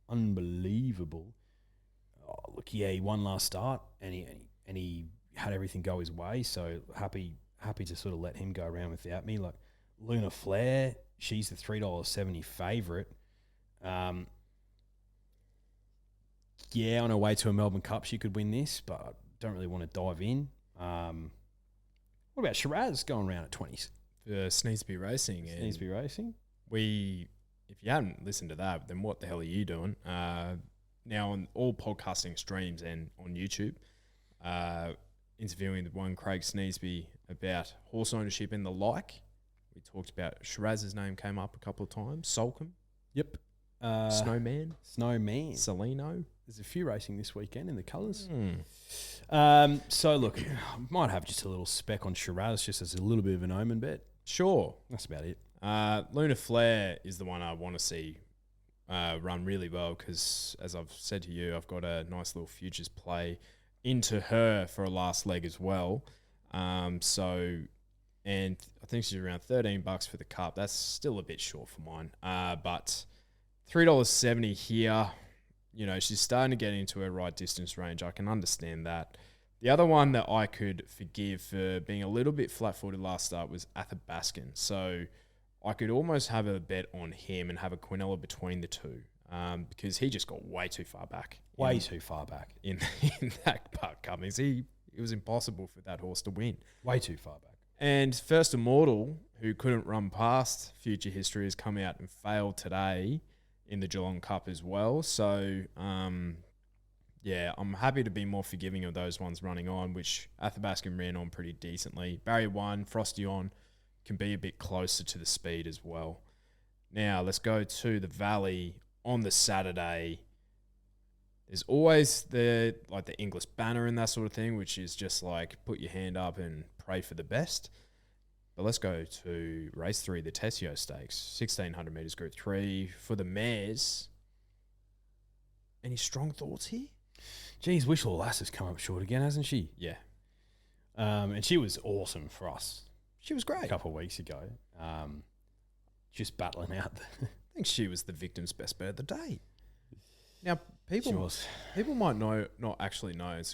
unbelievable. Oh, look, yeah, he won last start and he had everything go his way. So happy to sort of let him go around without me. Like Luna Flair, she's the $3.70 favourite. Yeah, on her way to a Melbourne Cup, she could win this, but I don't really want to dive in. What about Shiraz going around at 20s? For Sneesby Racing. Sneesby Racing? If you haven't listened to that, then what the hell are you doing? Now on all podcasting streams and on YouTube, interviewing the one Craig Sneesby about horse ownership and the like. We talked about Shiraz's name came up a couple of times. Solcombe. Yep. Snowman. Salino. There's a few racing this weekend in the colours. So look, I might have just a little spec on Shiraz just as a little bit of an omen bet. Sure. That's about it. Luna Flair is the one I want to see run really well because, as I've said to you, I've got a nice little futures play into her for a last leg as well. And I think she's around $13 for the Cup. That's still a bit short for mine. But $3.70 here. You know, she's starting to get into her right distance range. I can understand that. The other one that I could forgive for being a little bit flat-footed last start was Athabaskan. So I could almost have a bet on him and have a Quinella between the two. because he just got way too far back. Way too far back. In that part Cummings. It was impossible for that horse to win. Way too far back. And First Immortal, who couldn't run past Future History, has come out and failed today in the Geelong Cup as well. So, yeah, I'm happy to be more forgiving of those ones running on, which Athabascan ran on pretty decently. Barrier 1, Frosty on, can be a bit closer to the speed as well. Now, let's go to the Valley on the Saturday. There's always the English banner and that sort of thing, which is just like put your hand up and pray for the best. But let's go to race 3, the Tessio Stakes, 1,600 metres Group 3 for the mares. Any strong thoughts here? Geez, Wishful Lass has come up short again, hasn't she? Yeah. And she was awesome for us. She was great. A couple of weeks ago. Just battling out. I think she was the victim's best bet of the day. Now, people might not actually know. It's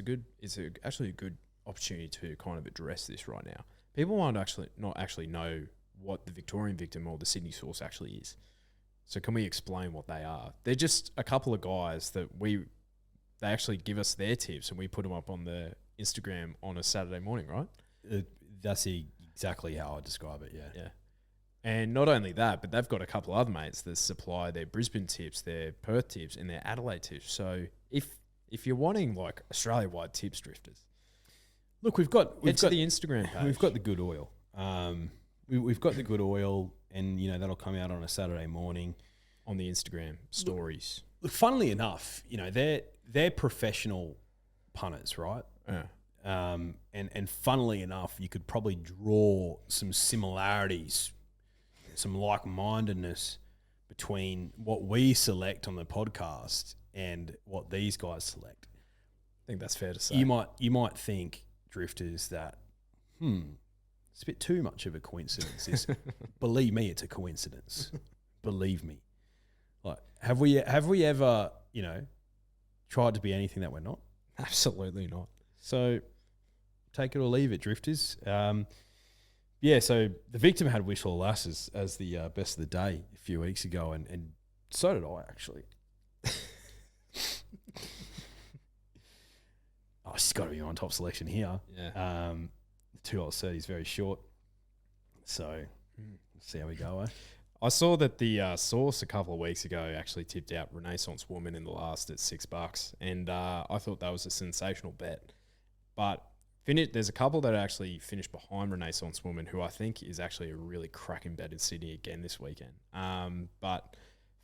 actually a good opportunity to kind of address this right now. People might not actually know what the Victorian victim or the Sydney source actually is. So can we explain what they are? They're just a couple of guys that they actually give us their tips and we put them up on the Instagram on a Saturday morning, right? That's exactly how I describe it, yeah. Yeah. And not only that, but they've got a couple of other mates that supply their Brisbane tips, their Perth tips, and their Adelaide tips. So if you're wanting like Australia-wide tips, drifters, look, we've got the Instagram page. We've got the good oil. We've got the good oil, and that'll come out on a Saturday morning on the Instagram stories. Look, funnily enough, they're professional punters, right? Yeah. And funnily enough, you could probably draw some similarities, some like-mindedness between what we select on the podcast and what these guys select. I think that's fair to say. You might think, drifters, that it's a bit too much of a coincidence. Believe me, it's a coincidence. Believe me. Like, have we ever tried to be anything that we're not? Absolutely not. So take it or leave it, drifters. Yeah, so the victim had Wishful Lass as the best of the day a few weeks ago, and so did I, actually. She's got to be on top selection here. Yeah. 2.30 is very short. So let's see how we go, eh? I saw that the source a couple of weeks ago actually tipped out Renaissance Woman in the last at $6, and I thought that was a sensational bet. But there's a couple that actually finished behind Renaissance Woman, who I think is actually a really cracking bet in Sydney again this weekend. But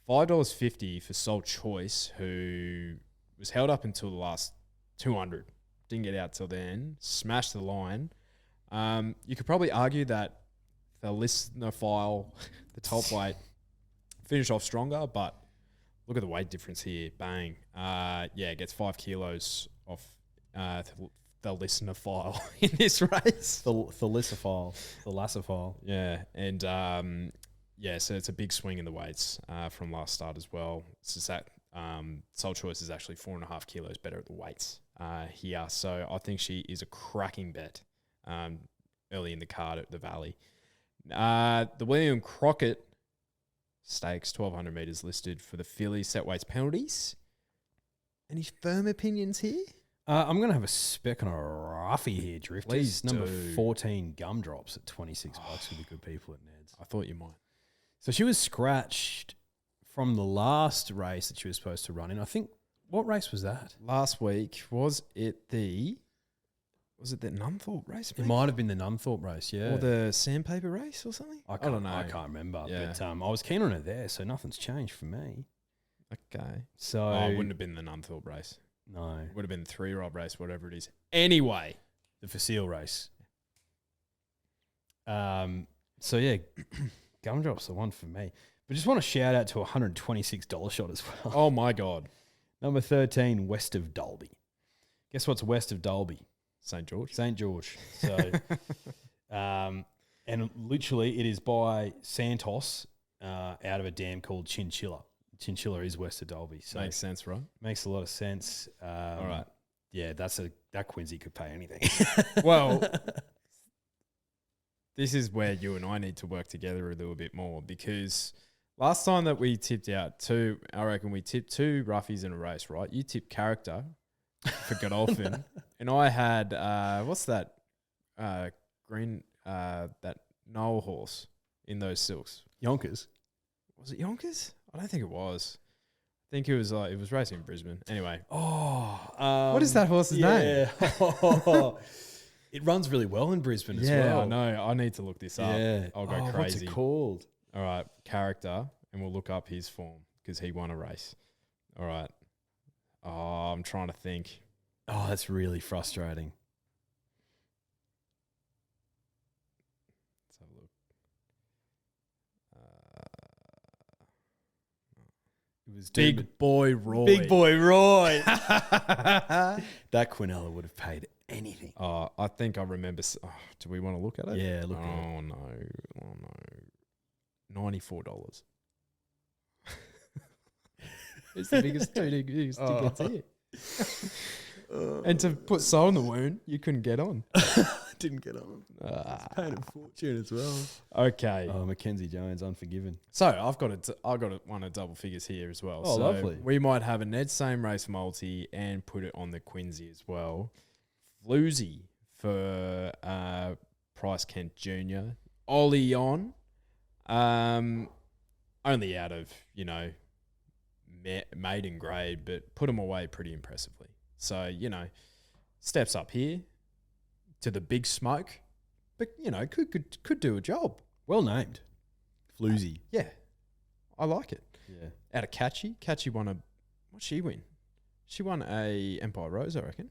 $5.50 for Sole Choice, who was held up until the last 200, didn't get out till then, smashed the line. You could probably argue that the listener file, the top weight, finished off stronger, but look at the weight difference here. Bang. It gets 5 kilos off the listener file in this race. The Lasser file. Yeah, and so it's a big swing in the weights from last start as well. It's just that Sole Choice is actually 4.5 kilos better at the weights here. So I think she is a cracking bet early in the card at the Valley. The William Crockett Stakes, 1,200 metres listed for the fillies, set weights penalties. Any firm opinions here? I'm going to have a spec on a roughie here, Drifters. Please Number do. 14, Gumdrops at $26 for the good people at Ned's. I thought you might. So she was scratched from the last race that she was supposed to run in. I think, what race was that? Last week, was it the Nunthorpe race? It might have been the Nunthorpe race, yeah. Or the Sandpaper race or something? I don't know. I can't remember. Yeah. But I was keen on it there, so nothing's changed for me. Okay. So it wouldn't have been the Nunthorpe race. No. It would have been the 3-year-old race, whatever it is. Anyway. The Facile race. So yeah, Gumdrop's the one for me. But just want to shout out to a $126 shot as well. Oh my God. Number 13, West of Dalby. Guess what's west of Dalby? St. George. St. George. So, and literally it is by Santos out of a dam called Chinchilla. Chinchilla is west of Dalby. So makes sense, right? Makes a lot of sense. All right. Yeah, that Quincy could pay anything. Well, this is where you and I need to work together a little bit more, because Last time that we tipped out two, I reckon we tipped two roughies in a race, right? You tipped character for Godolphin, and I had what's that green that Noel horse in those silks? Yonkers. Was it Yonkers? I don't think it was. I think it was racing in Brisbane. Anyway. What is that horse's name? It runs really well in Brisbane as Yeah, well. I know. I need to look this up. Yeah. I'll go What's crazy. it called? All right, character, and we'll look up his form because he won a race. All right. Oh, I'm trying to think. Oh, that's really frustrating. Let's have a look. It was Big Boy Roy. Big Boy Roy. That Quinella would have paid anything. Oh, I think I remember. Do we want to look at it? Yeah, look at it. Oh, no. $94. It's the biggest two tickets here. And to put salt in the wound, you couldn't get on. Didn't get on. Paying a fortune as well. Okay. Oh, Mackenzie Jones, Unforgiven. So I've got one of double figures here as well. Oh, so lovely. We might have a Ned Same Race multi and put it on the Quincy as well. Floozy for Price Kent Jr. Ollie on. Only out of, maiden grade, but put him away pretty impressively. So, steps up here to the big smoke, but, could do a job. Well named. Floozy. Yeah, I like it. Yeah. Out of Catchy. Catchy won what'd she win? She won a Empire Rose, I reckon.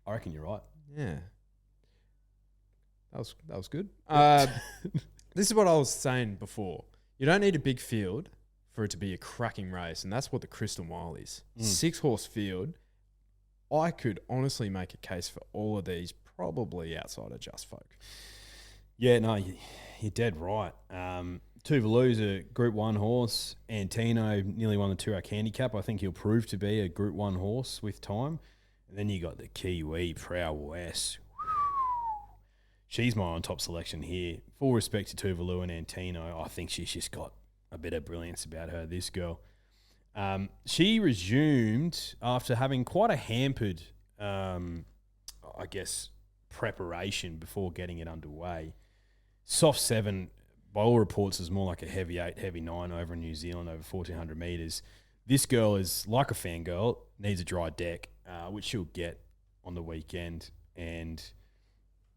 I reckon you're right. Yeah. That was good. This is what I was saying before. You don't need a big field for it to be a cracking race, and that's what the Crystal Mile is. 6-horse field. I could honestly make a case for all of these, probably outside of Just Folk. Yeah, no, you're dead right. Tuvalu's a Group 1 horse. Antino nearly won the Toorak handicap. I think he'll prove to be a Group 1 horse with time. And then you got the Kiwi, Prowess. She's my on-top selection here. Full respect to Tuvalu and Antino. I think she's just got a bit of brilliance about her, this girl. She resumed after having quite a hampered, preparation before getting it underway. Soft 7, by all reports, is more like a heavy 8, heavy 9 over in New Zealand, over 1,400 metres. This girl is like a fangirl, needs a dry deck, which she'll get on the weekend. And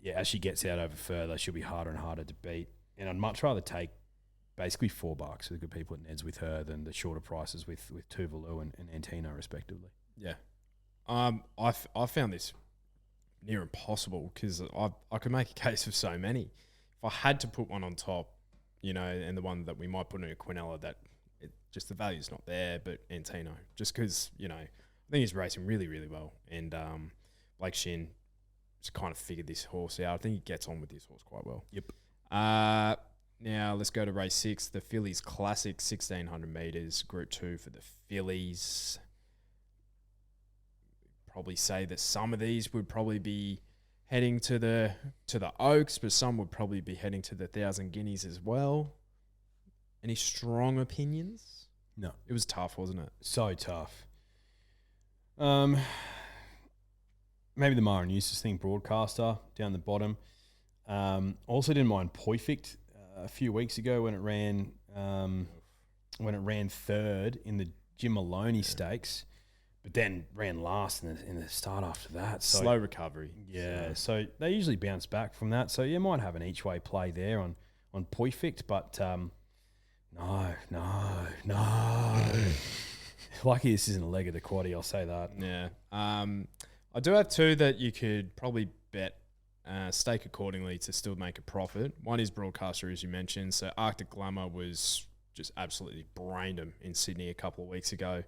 yeah, as she gets out over further, she'll be harder and harder to beat. And I'd much rather take basically $4 for the good people at Ned's with her than the shorter prices with Tuvalu and Antino, respectively. Yeah. I found this near impossible because I could make a case of so many. If I had to put one on top, and the one that we might put in a Quinella, that just the value's not there, but Antino, just because, I think he's racing really, really well. And Blake Shin just kind of figured this horse out. I think he gets on with this horse quite well. Yep. Now let's go to race 6, the Phillies Classic, 1,600 metres, Group 2 for the Phillies. Probably say that some of these would probably be heading to the Oaks, but some would probably be heading to the 1,000 Guineas as well. Any strong opinions? No. It was tough, wasn't it? So tough. Maybe the Mara Eustace thing, broadcaster down the bottom. Also didn't mind Poifict a few weeks ago when it ran third in the Jim Maloney Stakes, but then ran last in the start after that. So, slow recovery. Yeah, so they usually bounce back from that. So you might have an each way play there on Poifict, but no. Lucky this isn't a leg of the quaddie, I'll say that. Yeah. I do have two that you could probably bet, stake accordingly to still make a profit. One is broadcaster, as you mentioned. So Arctic Glamour was just absolutely brained him in Sydney a couple of weeks ago.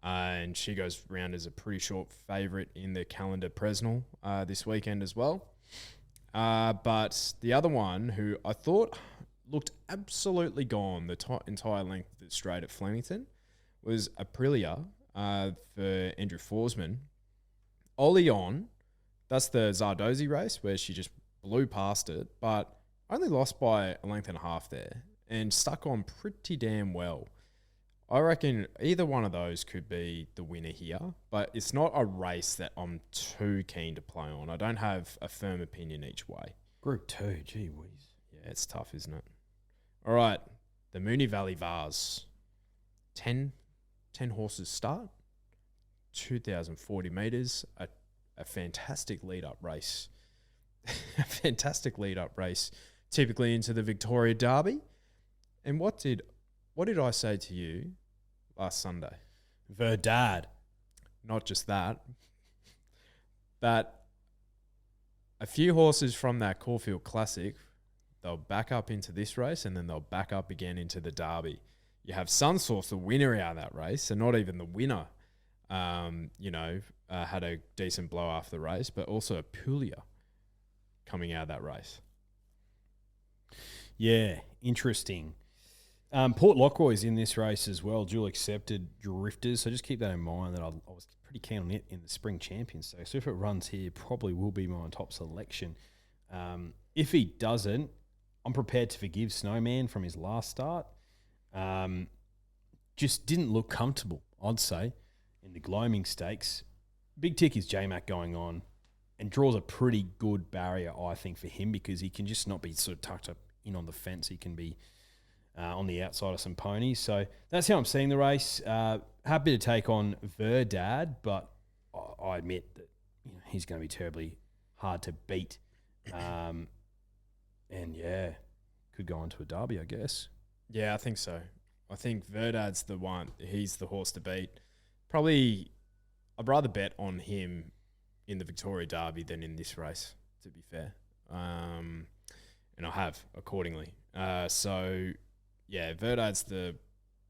And she goes round as a pretty short favourite in the calendar Presnell this weekend as well. But the other one, who I thought looked absolutely gone the entire length of the straight at Flemington, was Aprilia for Andrew Forsman. Ollie on, that's the Zardozi race where she just blew past it, but only lost by a length and a half there. and stuck on pretty damn well. I reckon either one of those could be the winner here, but it's not a race that I'm too keen to play on. I don't have a firm opinion each way. Group 2, gee whiz. Yeah, it's tough, isn't it? All right, the Moonee Valley Vars. 10 horses start, 2,040 metres, a fantastic lead-up race. A fantastic lead-up race, typically into the Victoria Derby. And what did I say to you last Sunday? Verdad. Not just that, but a few horses from that Caulfield Classic, they'll back up into this race and then they'll back up again into the Derby. You have Sunsource, the winner out of that race, and not even the winner, had a decent blow after the race, but also Apulia coming out of that race. Yeah, interesting. Port Lockroy's in this race as well, dual accepted drifters, so just keep that in mind that I was pretty keen on it in the Spring Champions. So if it runs here, probably will be my top selection. If he doesn't, I'm prepared to forgive Snowman from his last start. Just didn't look comfortable, I'd say, in the gloaming stakes. Big tick is J-Mac going on and draws a pretty good barrier, I think, for him because he can just not be sort of tucked up in on the fence. He can be on the outside of some ponies. So that's how I'm seeing the race. Happy to take on Verdad, but I admit that he's going to be terribly hard to beat. And yeah, could go on to a derby, I guess. Yeah, I think so. I think Verdad's the one. He's the horse to beat. Probably, I'd rather bet on him in the Victoria Derby than in this race, to be fair. And I have, accordingly. So, yeah, Verdad's the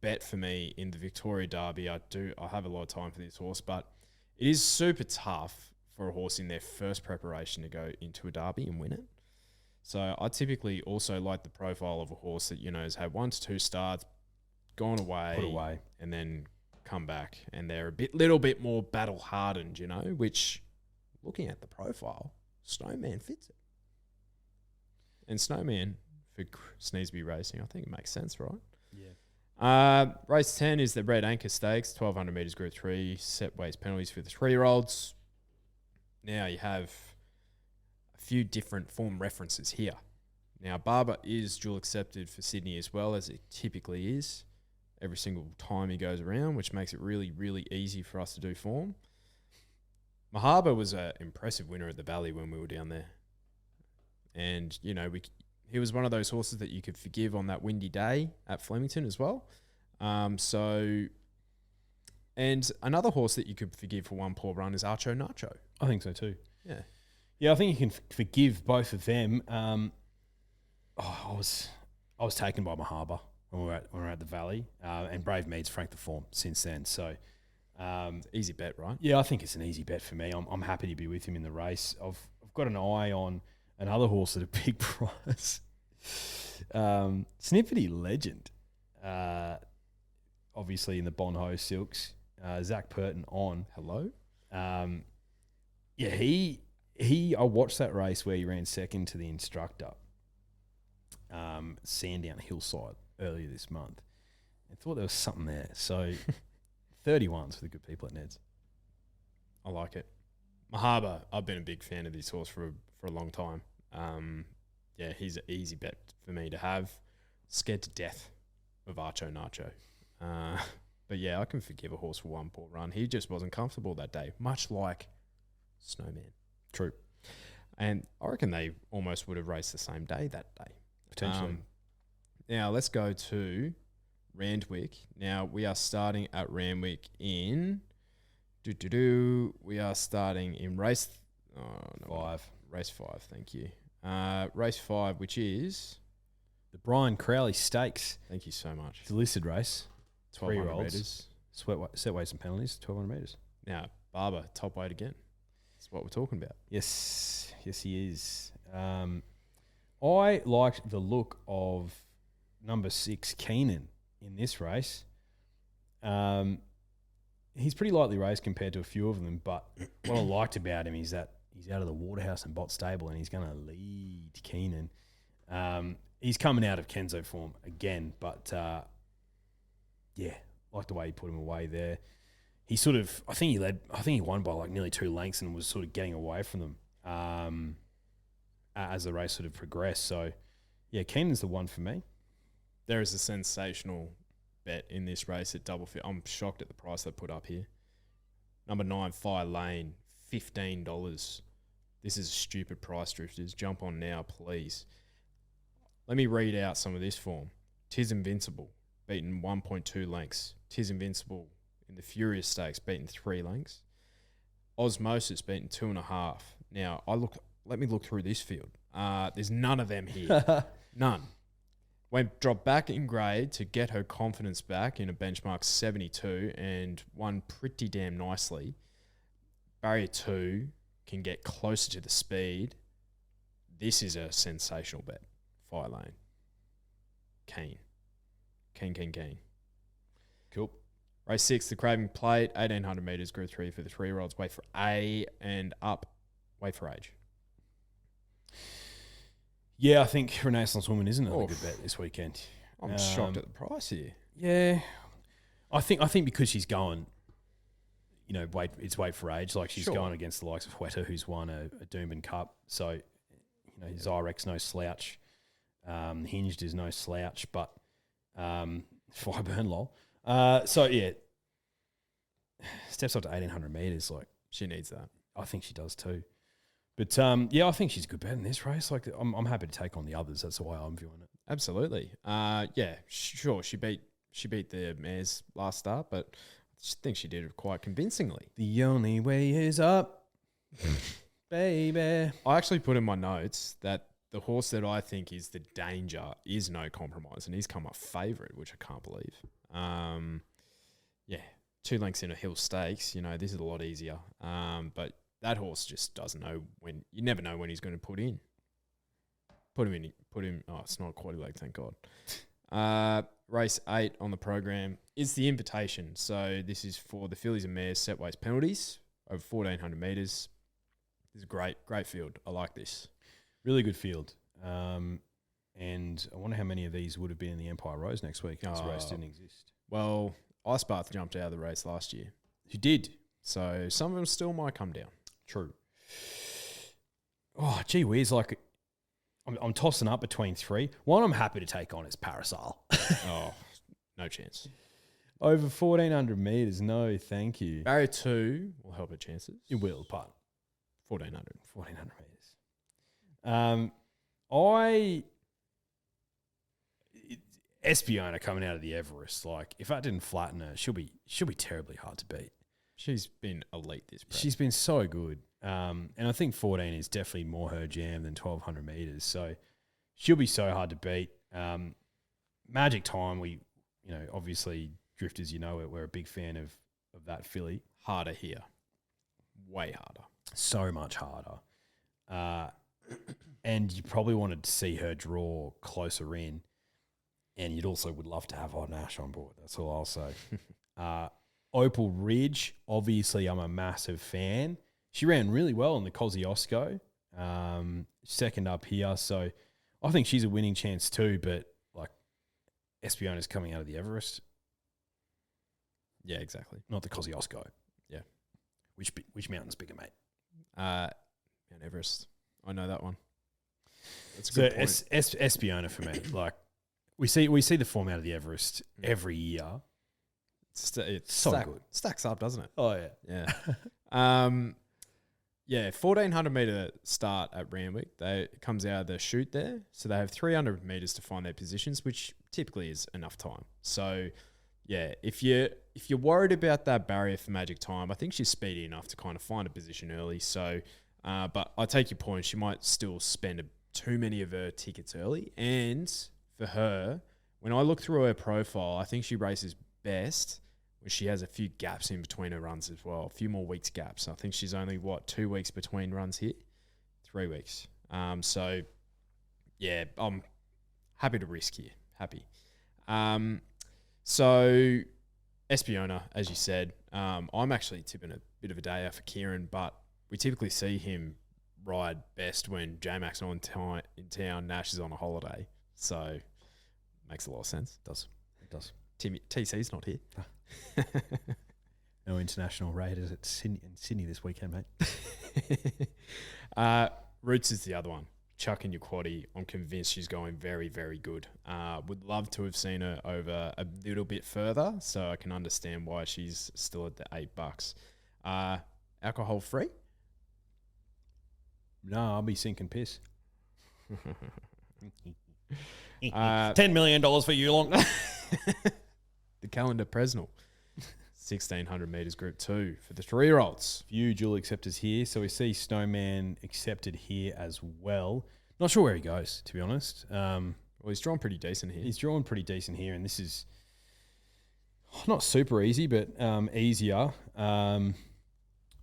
bet for me in the Victoria Derby. I have a lot of time for this horse, but it is super tough for a horse in their first preparation to go into a derby and win it. So I typically also like the profile of a horse that, has had 1 to 2 starts, gone away, Put away, and then come back. And they're little bit more battle hardened, which, looking at the profile, Snowman fits it. And Snowman for Sneesby Racing, I think it makes sense, right? Yeah. Race 10 is the Red Anchor Stakes, 1,200 metres Group 3, set weights penalties for the 3-year-olds. Now you have a few different form references here. Now, Barber is dual accepted for Sydney as well, as it typically is every single time he goes around, which makes it really, really easy for us to do form. Mahaba was an impressive winner at the Valley when we were down there. And, he was one of those horses that you could forgive on that windy day at Flemington as well. And another horse that you could forgive for one poor run is Archo Nacho. I think so too. Yeah. Yeah, I think you can forgive both of them. I was taken by Mahaba when we were at the Valley, and Brave Mead's franked the form since then. So easy bet, right? Yeah, I think it's an easy bet for me. I'm happy to be with him in the race. I've got an eye on another horse at a big price. Snippety Legend, obviously in the Bonho Silks. Zach Purton on. Hello. I watched that race where he ran second to the instructor, Sandown Hillside, earlier this month, and thought there was something there. So 31s for the good people at Ned's. I like it. Mahaba, I've been a big fan of this horse for a long time. He's an easy bet for me to have. Scared to death of Archo Nacho. But yeah, I can forgive a horse for one poor run. He just wasn't comfortable that day, much like Snowman. True. And I reckon they almost would have raced the same day that day. Potentially. Now, let's go to Randwick. Now, we are starting at Randwick in... We are starting in race... 5. Race 5, thank you. Race 5, which is... The Brian Crowley Stakes. Thank you so much. It's a listed race. 1,200 metres. Set weights and penalties, 1,200 metres. Now, Barber, top weight again. That's what we're talking about. Yes, he is. I liked the look of number 6, Keenan, in this race. He's pretty lightly raced compared to a few of them, but what I liked about him is that he's out of the Waterhouse and Bott stable and he's going to lead Keenan. he's coming out of Kenzo form again, but like the way he put him away there. He sort of, I think he won by like nearly 2 lengths and was sort of getting away from them as the race sort of progressed. So, yeah, Keenan's the one for me. There is a sensational bet in this race at double fit. I'm shocked at the price they put up here. Number 9, Fire Lane, $15. This is a stupid price, drifters. Jump on now, please. Let me read out some of this form. Tis Invincible, beaten 1.2 lengths. Tis Invincible in the Furious Stakes, beaten 3 lengths. Osmosis, beaten 2.5. Now, let me look through this field. There's none of them here. None. Went dropped back in grade to get her confidence back in a benchmark 72 and won pretty damn nicely. Barrier 2 can get closer to the speed. This is a sensational bet. Fire Lane. Keen. Cool. Race 6, the Craving Plate, 1,800 metres, Group 3 for the 3-year-olds. Wait for A and up. Wait for age. Yeah, I think Renaissance Woman is another good bet this weekend. I'm shocked at the price here. Yeah, I think because she's going, wait for age. Like she's going against the likes of Hueta, who's won a Doomben Cup. So, Zyrex no slouch. Hinged is no slouch, but Fireburn lol. So yeah, steps up to 1,800 metres. Like she needs that. I think she does too. But I think she's a good bet in this race. Like I'm happy to take on the others. That's the way I'm viewing it. Absolutely. Sure. She beat the mares last start, but I think she did it quite convincingly. The only way is up, baby. I actually put in my notes that the horse that I think is the danger is No Compromise, and he's come up favourite, which I can't believe. 2 lengths in a Hill Stakes. This is a lot easier. But that horse just doesn't know when. You never know when he's going to put him. Oh, it's not a quaddy leg, thank God. Race 8 on the program is the Invitation. So this is for the fillies and mares set weights penalties over 1,400 metres. This is a great field. I like this. Really good field. And I wonder how many of these would have been in the Empire Rose next week if this race didn't exist. Well, Ice Bath jumped out of the race last year. You did. So some of them still might come down. True. Oh, gee whiz. Like, I'm tossing up between 3. One I'm happy to take on is Parasol. Oh, no chance. Over 1,400 metres, no, thank you. Barrier 2 will help her chances. It will, but 1,400 metres. Espiona coming out of the Everest, like if that didn't flatten her, she'll be terribly hard to beat. She's been elite this prep. She's been so good. And I think 14 is definitely more her jam than 1,200 metres. So she'll be so hard to beat. Magic Time, obviously drifters, we're a big fan of that filly. Harder here. Way harder. So much harder. And you probably wanted to see her draw closer in. And you'd also would love to have Odd Nash on board. That's all I'll say. Opal Ridge, obviously I'm a massive fan. She ran really well in the Kosciuszko, second up here. So I think she's a winning chance too, but like Espiona's coming out of the Everest. Yeah, exactly. Not the Kosciuszko. Yeah. Which mountain's bigger, mate? Mount Everest. I know that one. That's a So good point. Espiona for me. Like we see the form out of the Everest every year. It's so good. Stacks up, doesn't it? Oh yeah. Yeah. 1,400 metre start at Randwick. It comes out of the chute there. So they have 300 metres to find their positions, which typically is enough time. So yeah, if you're worried about that barrier for Magic Time, I think she's speedy enough to kind of find a position early. So, but I take your point. She might still spend too many of her tickets early. And for her, when I look through her profile, I think she races best when she has a few gaps in between her runs as well. A few more weeks gaps. I think she's only, 2 weeks between runs here? 3 weeks. So, yeah, I'm happy to risk here. Happy. So, Espiona, as you said, I'm actually tipping a bit of a day out for Kieran, but we typically see him ride best when J-Mac's not in town, Nash is on a holiday. So makes a lot of sense. It does. TC's not here. No international raiders in Sydney this weekend, mate. Roots is the other one. Chuck in your quaddie. I'm convinced she's going very, very good. Would love to have seen her over a little bit further, so I can understand why she's still at the $8. Alcohol free? No, I'll be sinking piss. $10 million for you, Long. The calendar Presnell. 1,600 metres group 2 for the 3-year-olds. Few dual acceptors here. So we see Snowman accepted here as well. Not sure where he goes, to be honest. Well, he's drawn pretty decent here. He's drawn pretty decent here, and this is not super easy, but easier.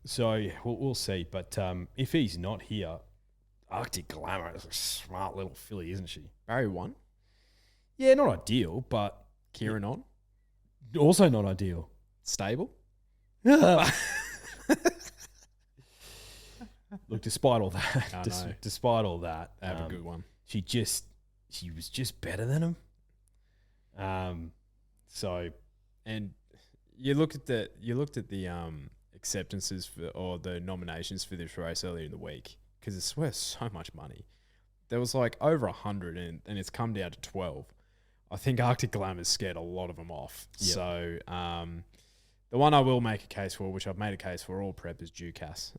So we'll see. But if he's not here, Arctic Glamour is a smart little filly, isn't she? Barry 1. Yeah, not ideal, but Kieran on. Also not ideal. Stable. Look, despite all that, Have a good one. She was just better than him. So, and you looked at the acceptances or the nominations for this race earlier in the week, because it's worth so much money. There was like over 100, and it's come down to 12. I think Arctic Glamour's scared a lot of them off. Yep. So the one I will make a case for, which I've made a case for all prep, is Ducasse.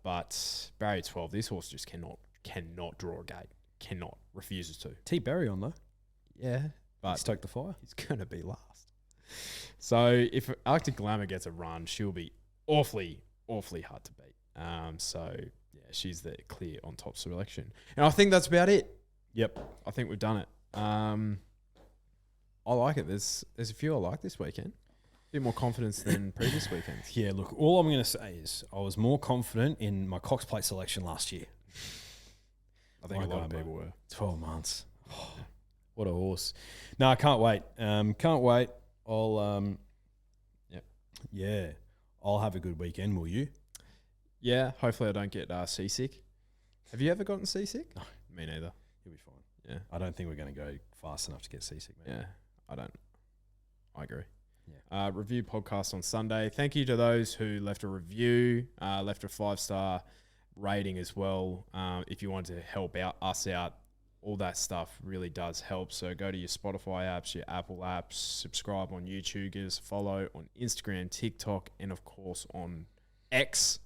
But Barrier 12, this horse just cannot draw a gate. Refuses to. T. Berry on though. Yeah, but Stoke the fire. he's going to be last. So if Arctic Glamour gets a run, she'll be awfully hard to beat. So yeah, she's the clear on top selection. And I think that's about it. Yep. I think we've done it. I like it. There's a few I like this weekend. A bit more confidence than previous weekends. Yeah, look, all I'm going to say is I was more confident in my Cox Plate selection last year. I think a lot of people were. 12 months. Oh, what a horse. No, I can't wait. Can't wait. I'll I'll have a good weekend, will you? Yeah, hopefully I don't get seasick. Have you ever gotten seasick? No. Me neither. You'll be fine. Yeah. I don't think we're going to go fast enough to get seasick, mate. Yeah, I don't. I agree. Yeah. Review podcast on Sunday. Thank you to those who left a review, left a 5-star rating as well. If you want to help us out, all that stuff really does help. So go to your Spotify apps, your Apple apps, subscribe on YouTube, give us a follow on Instagram, TikTok, and of course on X,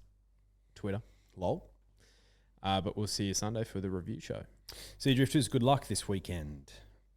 Twitter, lol. But we'll see you Sunday for the review show. See you, Drifters. Good luck this weekend.